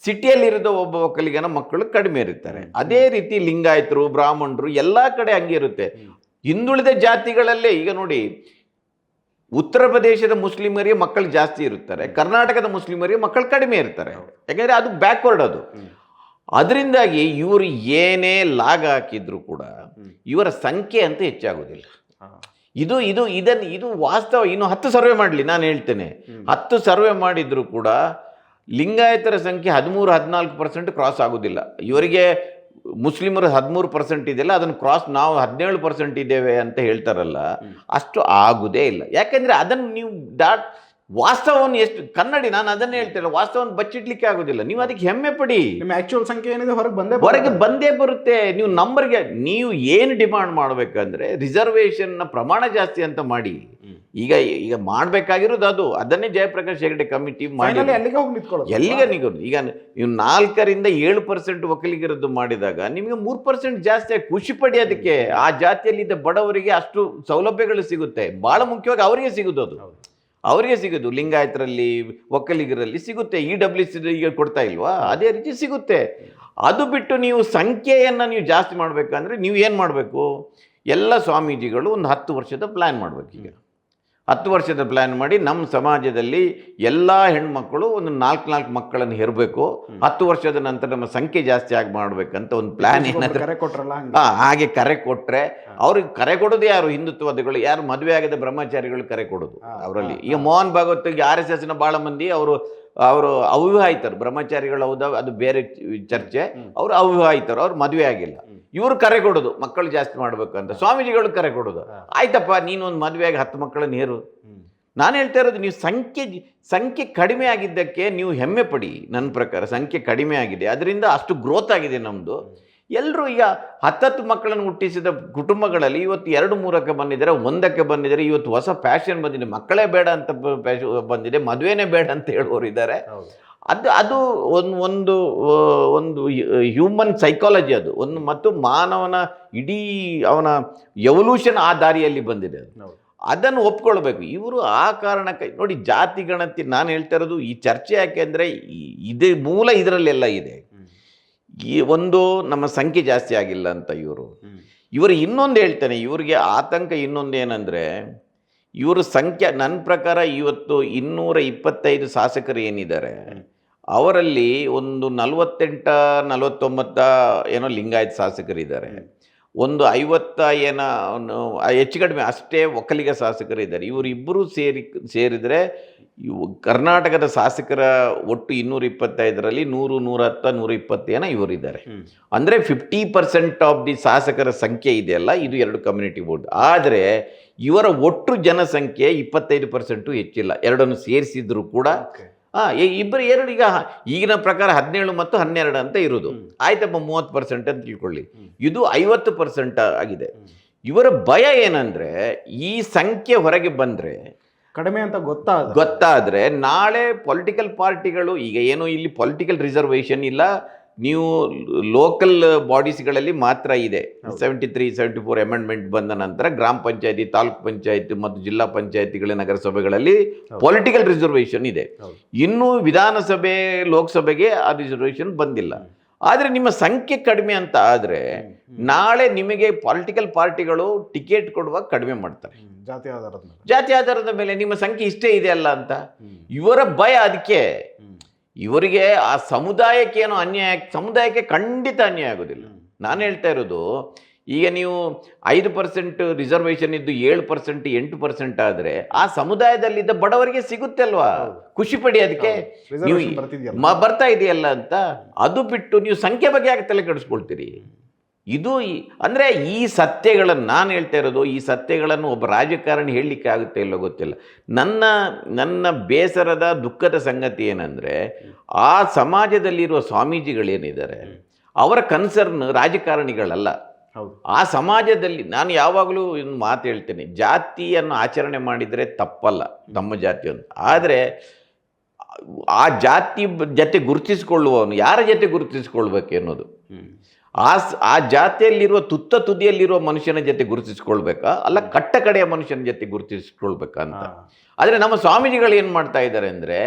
ಸಿಟಿಯಲ್ಲಿರೋದು ಒಬ್ಬ ಒಕ್ಕಲಿಗನ ಮಕ್ಕಳು ಕಡಿಮೆ ಇರ್ತಾರೆ. ಅದೇ ರೀತಿ ಲಿಂಗಾಯತರು, ಬ್ರಾಹ್ಮಣರು ಎಲ್ಲ ಕಡೆ ಹಂಗೆ ಇರುತ್ತೆ. ಹಿಂದುಳಿದ ಜಾತಿಗಳಲ್ಲೇ ಈಗ ನೋಡಿ, ಉತ್ತರ ಪ್ರದೇಶದ ಮುಸ್ಲಿಮರಿಗೆ ಮಕ್ಕಳು ಜಾಸ್ತಿ ಇರುತ್ತಾರೆ, ಕರ್ನಾಟಕದ ಮುಸ್ಲಿಮರಿಗೆ ಮಕ್ಕಳು ಕಡಿಮೆ ಇರ್ತಾರೆ. ಯಾಕೆಂದರೆ ಅದು ಬ್ಯಾಕ್ವರ್ಡ್ ಅದು. ಅದರಿಂದಾಗಿ ಇವರು ಏನೇ ಲಾಗ ಹಾಕಿದ್ರು ಕೂಡ ಇವರ ಸಂಖ್ಯೆ ಅಂತ ಹೆಚ್ಚಾಗೋದಿಲ್ಲ. ಇದು ವಾಸ್ತವ. ಇನ್ನು 10 ಸರ್ವೆ ಮಾಡಲಿ, ನಾನು ಹೇಳ್ತೇನೆ, 10 ಸರ್ವೆ ಮಾಡಿದ್ರು ಕೂಡ ಲಿಂಗಾಯತರ ಸಂಖ್ಯೆ 13-14% ಕ್ರಾಸ್ ಆಗೋದಿಲ್ಲ. ಇವರಿಗೆ ಮುಸ್ಲಿಮರು 13% ಇದೆಯಲ್ಲ, ಅದನ್ನು ಕ್ರಾಸ್ ನಾವು 17% ಇದ್ದೇವೆ ಅಂತ ಹೇಳ್ತಾರಲ್ಲ, ಅಷ್ಟು ಆಗುವುದೇ ಇಲ್ಲ. ಯಾಕೆಂದರೆ ಅದನ್ನು ನೀವು ವಾಸ್ತವವನ್ನು ಎಷ್ಟು ಕನ್ನಡಿ, ನಾನು ಅದನ್ನೇ ಹೇಳ್ತೇನೆ, ವಾಸ್ತವವನ್ನು ಬಚ್ಚಿಡ್ಲಿಕ್ಕೆ ಆಗೋದಿಲ್ಲ. ನೀವು ಅದಕ್ಕೆ ಹೆಮ್ಮೆ ಪಡಿ. ನಿಮ್ಮ ಆಕ್ಚುಯಲ್ ಸಂಖ್ಯೆ ಏನಿದೆ ಹೊರಗೆ ಬಂದೇ ಬರುತ್ತೆ. ನೀವು ನಂಬರ್ಗೆ ನೀವು ಏನು ಡಿಮಾಂಡ್ ಮಾಡಬೇಕಂದ್ರೆ ರಿಸರ್ವೇಷನ್ನ ಪ್ರಮಾಣ ಜಾಸ್ತಿ ಅಂತ ಮಾಡಿ. ಈಗ ಮಾಡಬೇಕಾಗಿರೋದು ಅದನ್ನೇ ಜಯಪ್ರಕಾಶ್ ಹೆಗಡೆ ಕಮಿಟಿ ಮಾಡಿ ಎಲ್ಲಿಗೆ ನಿಗೋದು. ಈಗ ನೀವು 4ರಿಂದ 7% ಒಕ್ಕಲಿಗರದ್ದು ಮಾಡಿದಾಗ ನಿಮಗೆ 3% ಜಾಸ್ತಿ ಖುಷಿ ಪಡಿ. ಅದಕ್ಕೆ ಆ ಜಾತಿಯಲ್ಲಿದ್ದ ಬಡವರಿಗೆ ಅಷ್ಟು ಸೌಲಭ್ಯಗಳು ಸಿಗುತ್ತೆ. ಬಹಳ ಮುಖ್ಯವಾಗಿ ಅವರಿಗೆ ಸಿಗೋದು, ಅವರಿಗೆ ಸಿಗೋದು. ಲಿಂಗಾಯತರಲ್ಲಿ ಒಕ್ಕಲಿಗರಲ್ಲಿ ಸಿಗುತ್ತೆ. EWC ಈಗ ಕೊಡ್ತಾ ಇಲ್ವಾ, ಅದೇ ರೀತಿ ಸಿಗುತ್ತೆ. ಅದು ಬಿಟ್ಟು ನೀವು ಸಂಖ್ಯೆಯನ್ನು ನೀವು ಜಾಸ್ತಿ ಮಾಡಬೇಕಂದ್ರೆ ನೀವು ಏನು ಮಾಡಬೇಕು, ಎಲ್ಲ ಸ್ವಾಮೀಜಿಗಳು ಒಂದು 10 ವರ್ಷದ ಪ್ಲ್ಯಾನ್ ಮಾಡಬೇಕು. ಈಗ 10 ವರ್ಷದ ಪ್ಲ್ಯಾನ್ ಮಾಡಿ ನಮ್ಮ ಸಮಾಜದಲ್ಲಿ ಎಲ್ಲ ಹೆಣ್ಮಕ್ಕಳು ಒಂದು 4 ಮಕ್ಕಳನ್ನು ಹೆರಬೇಕು. 10 ವರ್ಷದ ನಂತರ ನಮ್ಮ ಸಂಖ್ಯೆ ಜಾಸ್ತಿ ಆಗಿ ಮಾಡಬೇಕಂತ ಒಂದು ಪ್ಲ್ಯಾನ್ ಏನಾದರೂ ಹಾಗೆ ಕರೆ ಕೊಟ್ಟರೆ, ಅವ್ರಿಗೆ ಕರೆ ಕೊಡೋದು ಯಾರು? ಹಿಂದುತ್ವವಾದಿಗಳು, ಯಾರು ಮದುವೆ ಆಗದ ಬ್ರಹ್ಮಚಾರಿಗಳು ಕರೆ ಕೊಡೋದು ಅವರಲ್ಲಿ. ಈಗ ಮೋಹನ್ ಭಾಗವತ್ಗೆ RSSನ ಭಾಳ ಮಂದಿ ಅವರು ಅವಿವಾಹಿತರು. ಬ್ರಹ್ಮಚಾರಿಗಳು ಹೌದಾ, ಅದು ಬೇರೆ ಚರ್ಚೆ. ಅವರು ಅವಿವಾಹಿತರು, ಅವ್ರು ಮದುವೆ ಆಗಿಲ್ಲ. ಇವರು ಕರೆ ಕೊಡೋದು ಮಕ್ಕಳು ಜಾಸ್ತಿ ಮಾಡ್ಬೇಕು ಅಂತ. ಸ್ವಾಮೀಜಿಗಳು ಕರೆ ಕೊಡೋದು, ಆಯ್ತಪ್ಪ ನೀನು ಒಂದು ಮದುವೆಯಾಗಿ 10 ಮಕ್ಕಳನ್ನು ಹೇರು. ನಾನು ಹೇಳ್ತಾ ಇರೋದು, ನೀವು ಸಂಖ್ಯೆ ಕಡಿಮೆ ಆಗಿದ್ದಕ್ಕೆ ನೀವು ಹೆಮ್ಮೆ ಪಡಿ. ನನ್ನ ಪ್ರಕಾರ ಸಂಖ್ಯೆ ಕಡಿಮೆ ಆಗಿದೆ, ಅದರಿಂದ ಅಷ್ಟು ಗ್ರೋತ್ ಆಗಿದೆ ನಮ್ಮದು. ಎಲ್ಲರೂ ಈಗ 10 ಮಕ್ಕಳನ್ನು ಹುಟ್ಟಿಸಿದ ಕುಟುಂಬಗಳಲ್ಲಿ ಇವತ್ತು 2-3ಕ್ಕೆ ಬಂದಿದ್ದಾರೆ, 1ಕ್ಕೆ ಬಂದಿದ್ದಾರೆ. ಇವತ್ತು ಹೊಸ ಫ್ಯಾಷನ್ ಬಂದಿದೆ, ಮಕ್ಕಳೇ ಬೇಡ ಅಂತ ಬಂದಿದೆ, ಮದುವೆನೇ ಬೇಡ ಅಂತ ಹೇಳುವವರು ಇದ್ದಾರೆ. ಅದು ಒಂದು ಹ್ಯೂಮನ್ ಸೈಕಾಲಜಿ, ಅದು ಒಂದು ಮತ್ತು ಮಾನವನ ಇಡೀ ಅವನ ಎವಲ್ಯೂಷನ್ ಆ ದಾರಿಯಲ್ಲಿ ಬಂದಿದೆ. ಅದನ್ನು ಒಪ್ಕೊಳ್ಬೇಕು. ಇವರು ಆ ಕಾರಣಕ್ಕೆ ನೋಡಿ, ಜಾತಿ ಗಣತಿ ನಾನು ಹೇಳ್ತಾ ಇರೋದು ಈ ಚರ್ಚೆ ಯಾಕೆ ಅಂದರೆ ಇದೇ ಮೂಲ ಇದರಲ್ಲೆಲ್ಲ ಇದೆ. ಈ ಒಂದು ನಮ್ಮ ಸಂಖ್ಯೆ ಜಾಸ್ತಿ ಆಗಿಲ್ಲ ಅಂತ ಇವರು ಇನ್ನೊಂದು ಹೇಳ್ತಾನೆ. ಇವರಿಗೆ ಆತಂಕ ಇನ್ನೊಂದು ಏನಂದರೆ, ಇವರು ಸಂಖ್ಯೆ ನನ್ನ ಪ್ರಕಾರ ಇವತ್ತು 225 ಶಾಸಕರು ಏನಿದ್ದಾರೆ ಅವರಲ್ಲಿ ಒಂದು 48-49 ಏನೋ ಲಿಂಗಾಯತ ಶಾಸಕರಿದ್ದಾರೆ, ಒಂದು 50 ಏನೋ ಹೆಚ್ಚು ಕಡಿಮೆ ಅಷ್ಟೇ ಒಕ್ಕಲಿಗ ಶಾಸಕರಿದ್ದಾರೆ. ಇವರಿಬ್ಬರು ಸೇರಿದರೆ ಕರ್ನಾಟಕದ ಶಾಸಕರ ಒಟ್ಟು 225ರಲ್ಲಿ 100, 110, 120 ಏನೋ ಇವರಿದ್ದಾರೆ. ಅಂದರೆ 50% ಆಫ್ ದಿ ಶಾಸಕರ ಸಂಖ್ಯೆ ಇದೆಯಲ್ಲ, ಇದು 2 ಕಮ್ಯುನಿಟಿ ಬೋರ್ಡ್. ಆದರೆ ಇವರ ಒಟ್ಟು ಜನಸಂಖ್ಯೆ 25% ಹೆಚ್ಚಿಲ್ಲ, ಎರಡನ್ನು ಸೇರಿಸಿದ್ರು ಕೂಡ. ಇಬ್ಬರು ಎರಡು ಈಗಿನ ಪ್ರಕಾರ 17 ಮತ್ತು 12 ಅಂತ ಇರೋದು. ಆಯ್ತಪ್ಪ 30% ಅಂತ ತಿಳ್ಕೊಳ್ಳಿ, ಇದು 50% ಆಗಿದೆ. ಇವರ ಭಯ ಏನಂದ್ರೆ, ಈ ಸಂಖ್ಯೆ ಹೊರಗೆ ಬಂದ್ರೆ ಕಡಿಮೆ ಅಂತ ಗೊತ್ತಾದ್ರೆ ನಾಳೆ ಪೊಲಿಟಿಕಲ್ ಪಾರ್ಟಿಗಳು, ಈಗ ಏನು ಇಲ್ಲಿ ಪೊಲಿಟಿಕಲ್ ರಿಸರ್ವೇಷನ್ ಇಲ್ಲ, ನೀವು ಲೋಕಲ್ ಬಾಡೀಸ್ಗಳಲ್ಲಿ ಮಾತ್ರ ಇದೆ. 73-74 ಅಮೆಂಡ್ಮೆಂಟ್ ಬಂದ ನಂತರ ಗ್ರಾಮ ಪಂಚಾಯತಿ, ತಾಲೂಕು ಪಂಚಾಯತಿ ಮತ್ತು ಜಿಲ್ಲಾ ಪಂಚಾಯತಿಗಳ ನಗರಸಭೆಗಳಲ್ಲಿ ಪೊಲಿಟಿಕಲ್ ರಿಸರ್ವೇಷನ್ ಇದೆ. ಇನ್ನು ವಿಧಾನಸಭೆ, ಲೋಕಸಭೆಗೆ ಆ ರಿಸರ್ವೇಷನ್ ಬಂದಿಲ್ಲ. ಆದರೆ ನಿಮ್ಮ ಸಂಖ್ಯೆ ಕಡಿಮೆ ಅಂತ ಆದರೆ ನಾಳೆ ನಿಮಗೆ ಪೊಲಿಟಿಕಲ್ ಪಾರ್ಟಿಗಳು ಟಿಕೆಟ್ ಕೊಡುವಾಗ ಕಡಿಮೆ ಮಾಡ್ತಾರೆ, ಜಾತಿ ಆಧಾರದ ಮೇಲೆ. ನಿಮ್ಮ ಸಂಖ್ಯೆ ಇಷ್ಟೇ ಇದೆ ಅಲ್ಲ ಅಂತ ಇವರ ಭಯ. ಅದಕ್ಕೆ ಇವರಿಗೆ ಆ ಸಮುದಾಯಕ್ಕೇನೋ ಅನ್ಯಾಯ, ಸಮುದಾಯಕ್ಕೆ ಖಂಡಿತ ಅನ್ಯಾಯ ಆಗೋದಿಲ್ಲ. ನಾನು ಹೇಳ್ತಾ ಇರೋದು, ಈಗ ನೀವು 5% ರಿಸರ್ವೇಷನ್ ಇದ್ದು 7%, 8% ಆದರೆ ಆ ಸಮುದಾಯದಲ್ಲಿದ್ದ ಬಡವರಿಗೆ ಸಿಗುತ್ತೆ ಅಲ್ವಾ, ಖುಷಿ ಪಡಿ. ಅದಕ್ಕೆ ನೀವು ಬರ್ತಾ ಇದೆಯಲ್ಲ ಅಂತ. ಅದು ಬಿಟ್ಟು ನೀವು ಸಂಖ್ಯೆ ಬಗ್ಗೆ ಯಾಕೆ ತಲೆ ಕೆಡಿಸ್ಕೊಳ್ತೀರಿ? ಇದು ಅಂದರೆ ಈ ಸತ್ಯಗಳನ್ನು ನಾನು ಹೇಳ್ತಾ ಇರೋದು, ಈ ಸತ್ಯಗಳನ್ನು ಒಬ್ಬ ರಾಜಕಾರಣಿ ಹೇಳಲಿಕ್ಕೆ ಆಗುತ್ತೆ ಇಲ್ಲೋ ಗೊತ್ತಿಲ್ಲ. ನನ್ನ ಬೇಸರದ ದುಃಖದ ಸಂಗತಿ ಏನಂದರೆ, ಆ ಸಮಾಜದಲ್ಲಿರುವ ಸ್ವಾಮೀಜಿಗಳೇನಿದ್ದಾರೆ ಅವರ ಕನ್ಸರ್ನ್ ರಾಜಕಾರಣಿಗಳಲ್ಲ. ಆ ಸಮಾಜದಲ್ಲಿ ನಾನು ಯಾವಾಗಲೂ ಒಂದು ಮಾತು ಹೇಳ್ತೇನೆ, ಜಾತಿಯನ್ನು ಆಚರಣೆ ಮಾಡಿದರೆ ತಪ್ಪಲ್ಲ ನಮ್ಮ ಜಾತಿಯನ್ನು. ಆದರೆ ಆ ಜಾತಿ ಜೊತೆ ಗುರುತಿಸಿಕೊಳ್ಳುವವನು ಯಾರ ಜೊತೆ ಗುರುತಿಸಿಕೊಳ್ಬೇಕು ಅನ್ನೋದು, ಆ ಜಾತಿಯಲ್ಲಿರುವ ತುದಿಯಲ್ಲಿರುವ ಮನುಷ್ಯನ ಜೊತೆ ಗುರುತಿಸ್ಕೊಳ್ಬೇಕಾ, ಅಲ್ಲ ಕಟ್ಟ ಕಡೆಯ ಮನುಷ್ಯನ ಜೊತೆ ಗುರುತಿಸ್ಕೊಳ್ಬೇಕಾ ಅಂತ. ಆದರೆ ನಮ್ಮ ಸ್ವಾಮೀಜಿಗಳು ಏನು ಮಾಡ್ತಾ ಇದ್ದಾರೆ ಅಂದರೆ,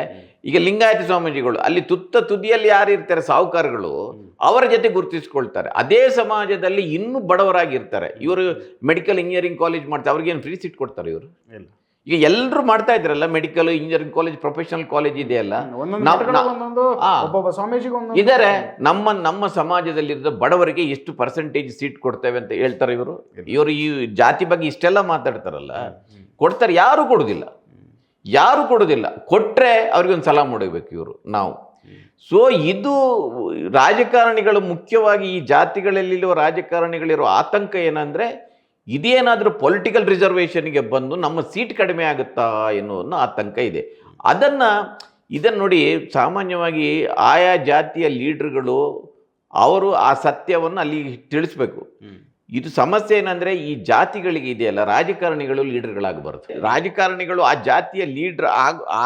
ಈಗ ಲಿಂಗಾಯತ ಸ್ವಾಮೀಜಿಗಳು ಅಲ್ಲಿ ತುದಿಯಲ್ಲಿ ಯಾರು ಇರ್ತಾರೆ, ಸಾಹುಕಾರಗಳು, ಅವರ ಜೊತೆ ಗುರುತಿಸ್ಕೊಳ್ತಾರೆ. ಅದೇ ಸಮಾಜದಲ್ಲಿ ಇನ್ನೂ ಬಡವರಾಗಿರ್ತಾರೆ. ಇವರು ಮೆಡಿಕಲ್ ಇಂಜಿನಿಯರಿಂಗ್ ಕಾಲೇಜ್ ಮಾಡ್ತಾರೆ, ಅವ್ರಿಗೇನು ಫ್ರೀ ಸೀಟ್ ಕೊಡ್ತಾರೆ ಇವರು? ಈಗ ಎಲ್ಲರೂ ಮಾಡ್ತಾ ಇದ್ರಲ್ಲ, medical engineering college, professional college ಇದೆಯಲ್ಲ, ಇದ್ದಾರೆ. ನಮ್ಮ ಸಮಾಜದಲ್ಲಿರೋ ಬಡವರಿಗೆ ಎಷ್ಟು ಪರ್ಸೆಂಟೇಜ್ ಸೀಟ್ ಕೊಡ್ತೇವೆ ಅಂತ ಹೇಳ್ತಾರೆ ಇವರು. ಈ ಜಾತಿ ಬಗ್ಗೆ ಇಷ್ಟೆಲ್ಲ ಮಾತಾಡ್ತಾರಲ್ಲ, ಕೊಡ್ತಾರೆ? ಯಾರು ಕೊಡೋದಿಲ್ಲ. ಕೊಟ್ಟರೆ ಅವ್ರಿಗೊಂದು ಸಲಾ ಮಾಡಬೇಕು ಇವರು ನಾವು. ಸೊ ಇದು ರಾಜಕಾರಣಿಗಳು, ಮುಖ್ಯವಾಗಿ ಈ ಜಾತಿಗಳಲ್ಲಿರುವ ರಾಜಕಾರಣಿಗಳಿರೋ ಆತಂಕ ಏನಂದರೆ, ಇದೇನಾದರೂ ಪೊಲಿಟಿಕಲ್ ರಿಸರ್ವೇಷನ್ಗೆ ಬಂದು ನಮ್ಮ ಸೀಟ್ ಕಡಿಮೆ ಆಗುತ್ತಾ ಎನ್ನುವ ಆತಂಕ ಇದೆ. ಇದನ್ನು ನೋಡಿ, ಸಾಮಾನ್ಯವಾಗಿ ಆಯಾ ಜಾತಿಯ ಲೀಡರ್ಗಳು ಅವರು ಆ ಸತ್ಯವನ್ನು ಅಲ್ಲಿ ತಿಳಿಸ್ಬೇಕು. ಇದು ಸಮಸ್ಯೆ ಏನಂದರೆ, ಈ ಜಾತಿಗಳಿಗೆ ಇದೆಯಲ್ಲ, ರಾಜಕಾರಣಿಗಳು ಲೀಡರ್ಗಳಾಗಬಾರ್ದು. ರಾಜಕಾರಣಿಗಳು ಆ ಜಾತಿಯ ಲೀಡ್ರ್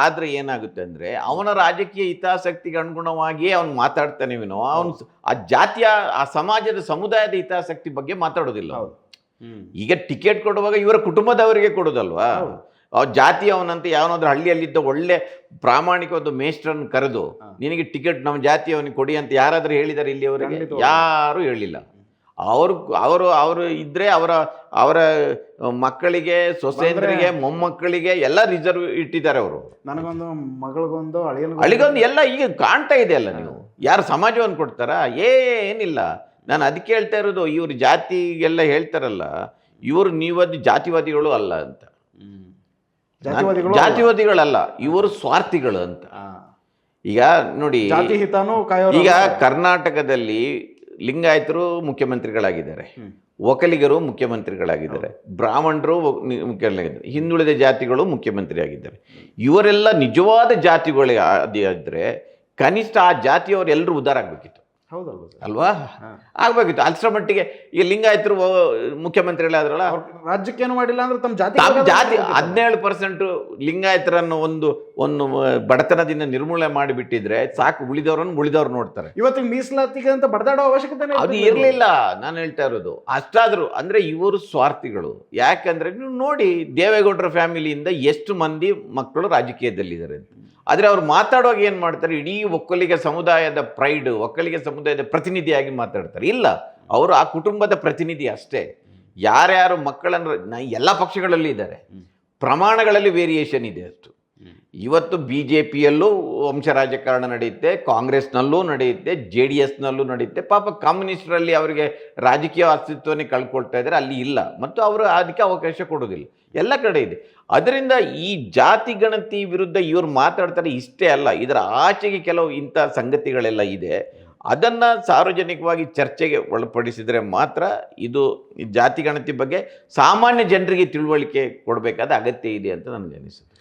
ಆದರೆ ಏನಾಗುತ್ತೆ ಅಂದರೆ, ಅವನ ರಾಜಕೀಯ ಹಿತಾಸಕ್ತಿಗೆ ಅನುಗುಣವಾಗಿಯೇ ಅವನು ಮಾತಾಡ್ತಾನೆ ವಿನೋ ಅವನು ಆ ಜಾತಿಯ, ಆ ಸಮಾಜದ, ಸಮುದಾಯದ ಹಿತಾಸಕ್ತಿ ಬಗ್ಗೆ ಮಾತಾಡೋದಿಲ್ಲ. ಈಗ ಟಿಕೆಟ್ ಕೊಡುವಾಗ ಇವರ ಕುಟುಂಬದವರಿಗೆ ಕೊಡೋದಲ್ವಾ. ಜಾತಿಯವನಂತೆ ಯಾವನಾದ್ರೂ ಹಳ್ಳಿಯಲ್ಲಿದ್ದ ಒಳ್ಳೆ ಪ್ರಾಮಾಣಿಕವಾದ ಮೇಸ್ಟ್ರನ್ನು ಕರೆದು ನಿನಗೆ ಟಿಕೆಟ್ ನಮ್ಮ ಜಾತಿಯವನಿಗೆ ಕೊಡಿ ಅಂತ ಯಾರಾದರೂ ಹೇಳಿದ್ದಾರೆ ಇಲ್ಲಿಯವರೆಗೆ? ಯಾರೂ ಹೇಳಿಲ್ಲ. ಅವರು ಇದ್ರೆ ಅವರ ಮಕ್ಕಳಿಗೆ, ಸೊಸೆಯಂದ್ರಿಗೆ, ಮೊಮ್ಮಕ್ಕಳಿಗೆ ಎಲ್ಲ ರಿಸರ್ವ್ ಇಟ್ಟಿದ್ದಾರೆ. ಅವರು ನನಗೊಂದು, ಮಗಳಿಗೊಂದು, ಅಳಿಗೊಂದು ಎಲ್ಲ ಈಗ ಕಾಣ್ತಾ ಇದೆ ಅಲ್ಲ. ನೀವು ಯಾರು ಸಮಾಜವನ್ನು ಕೊಡ್ತಾರಾ? ಏನಿಲ್ಲ. ನಾನು ಅದಕ್ಕೆ ಹೇಳ್ತಾ ಇರೋದು, ಇವ್ರು ಜಾತಿಗೆಲ್ಲ ಹೇಳ್ತಾರಲ್ಲ, ನೀವದು ಜಾತಿವಾದಿಗಳು ಅಲ್ಲ ಅಂತ. ಜಾತಿವಾದಿಗಳಲ್ಲ, ಇವರು ಸ್ವಾರ್ಥಿಗಳು ಅಂತ. ಈಗ ನೋಡಿ, ಈಗ ಕರ್ನಾಟಕದಲ್ಲಿ ಲಿಂಗಾಯತರು ಮುಖ್ಯಮಂತ್ರಿಗಳಾಗಿದ್ದಾರೆ, ಒಕ್ಕಲಿಗರು ಮುಖ್ಯಮಂತ್ರಿಗಳಾಗಿದ್ದಾರೆ, ಬ್ರಾಹ್ಮಣರು ಮುಖ್ಯಮಂತ್ರಿಯಾಗಿದ್ದಾರೆ, ಹಿಂದುಳಿದ ಜಾತಿಗಳು ಮುಖ್ಯಮಂತ್ರಿ ಆಗಿದ್ದಾರೆ. ಇವರೆಲ್ಲ ನಿಜವಾದ ಜಾತಿಗಳಾದ್ರೆ ಕನಿಷ್ಠ ಆ ಜಾತಿಯವರು ಎಲ್ಲರೂ ಉದ್ಧಾರ ಆಗಬೇಕಿತ್ತು. ಹೌದಲ್ವ ಅಲ್ವಾ? ಆಗ್ಬೇಕಿತ್ತು. ಅಷ್ಟರ ಮಟ್ಟಿಗೆ ಈ ಲಿಂಗಾಯತರು ಮುಖ್ಯಮಂತ್ರಿಗಳಾದ್ರಲ್ಲ, ರಾಜ್ಯಕ್ಕೇನು ಮಾಡಿಲ್ಲ ಅಂದ್ರೆ ತಮ್ಮ ಜಾತಿ 17% ಲಿಂಗಾಯತರನ್ನು ಒಂದು ಬಡತನದಿಂದ ನಿರ್ಮೂಲನೆ ಮಾಡಿಬಿಟ್ಟಿದ್ರೆ ಸಾಕು, ಉಳಿದವ್ರು ನೋಡ್ತಾರೆ. ಇವತ್ತಿಗೆ ಮೀಸಲಾತಿಗೆ ಅಂತ ಬಡದಾಡೋ ಅವಶ್ಯಕತೆ ಅದು ಇರಲಿಲ್ಲ. ನಾನು ಹೇಳ್ತಾ ಇರೋದು ಅಷ್ಟಾದ್ರು ಅಂದ್ರೆ ಇವರು ಸ್ವಾರ್ಥಿಗಳು. ಯಾಕಂದ್ರೆ ನೀವು ನೋಡಿ, ದೇವೇಗೌಡರ ಫ್ಯಾಮಿಲಿಯಿಂದ ಎಷ್ಟು ಮಂದಿ ಮಕ್ಕಳು ರಾಜಕೀಯದಲ್ಲಿದ್ದಾರೆ ಅಂತ. ಆದರೆ ಅವ್ರು ಮಾತಾಡುವಾಗ ಏನು ಮಾಡ್ತಾರೆ, ಇಡೀ ಒಕ್ಕಲಿಗ ಸಮುದಾಯದ ಪ್ರೈಡ್, ಒಕ್ಕಲಿಗ ಸಮುದಾಯದ ಪ್ರತಿನಿಧಿಯಾಗಿ ಮಾತಾಡ್ತಾರೆ. ಇಲ್ಲ, ಅವರು ಆ ಕುಟುಂಬದ ಪ್ರತಿನಿಧಿ ಅಷ್ಟೇ. ಯಾರ್ಯಾರು ಮಕ್ಕಳನ್ನು ಎಲ್ಲ ಪಕ್ಷಗಳಲ್ಲಿ ಇದ್ದಾರೆ, ಪ್ರಮಾಣಗಳಲ್ಲಿ ವೇರಿಯೇಷನ್ ಇದೆ ಅಷ್ಟು. ಇವತ್ತು BJPಯಲ್ಲೂ ವಂಶ ರಾಜಕಾರಣ ನಡೆಯುತ್ತೆ, ಕಾಂಗ್ರೆಸ್ನಲ್ಲೂ ನಡೆಯುತ್ತೆ, JDSನಲ್ಲೂ ನಡೆಯುತ್ತೆ. ಪಾಪ ಕಮ್ಯುನಿಸ್ಟರಲ್ಲಿ ಅವರಿಗೆ ರಾಜಕೀಯ ಅಸ್ತಿತ್ವನೇ ಕಳ್ಕೊಳ್ತಾ ಇದ್ದಾರೆ, ಅಲ್ಲಿ ಇಲ್ಲ. ಮತ್ತು ಅವರು ಅದಕ್ಕೆ ಅವಕಾಶ ಕೊಡೋದಿಲ್ಲ, ಎಲ್ಲ ಕಡೆ ಇದೆ. ಅದರಿಂದ ಈ ಜಾತಿ ಗಣತಿ ವಿರುದ್ಧ ಇವರು ಮಾತಾಡ್ತಾರೆ. ಇಷ್ಟೇ ಅಲ್ಲ, ಇದರ ಆಚೆಗೆ ಕೆಲವು ಇಂಥ ಸಂಗತಿಗಳೆಲ್ಲ ಇದೆ. ಅದನ್ನು ಸಾರ್ವಜನಿಕವಾಗಿ ಚರ್ಚೆಗೆ ಒಳಪಡಿಸಿದರೆ ಮಾತ್ರ ಇದು ಜಾತಿ ಗಣತಿ ಬಗ್ಗೆ ಸಾಮಾನ್ಯ ಜನರಿಗೆ ತಿಳುವಳಿಕೆ ಕೊಡಬೇಕಾದ ಅಗತ್ಯ ಇದೆ ಅಂತ ನನಗೆ ಅನಿಸುತ್ತೆ.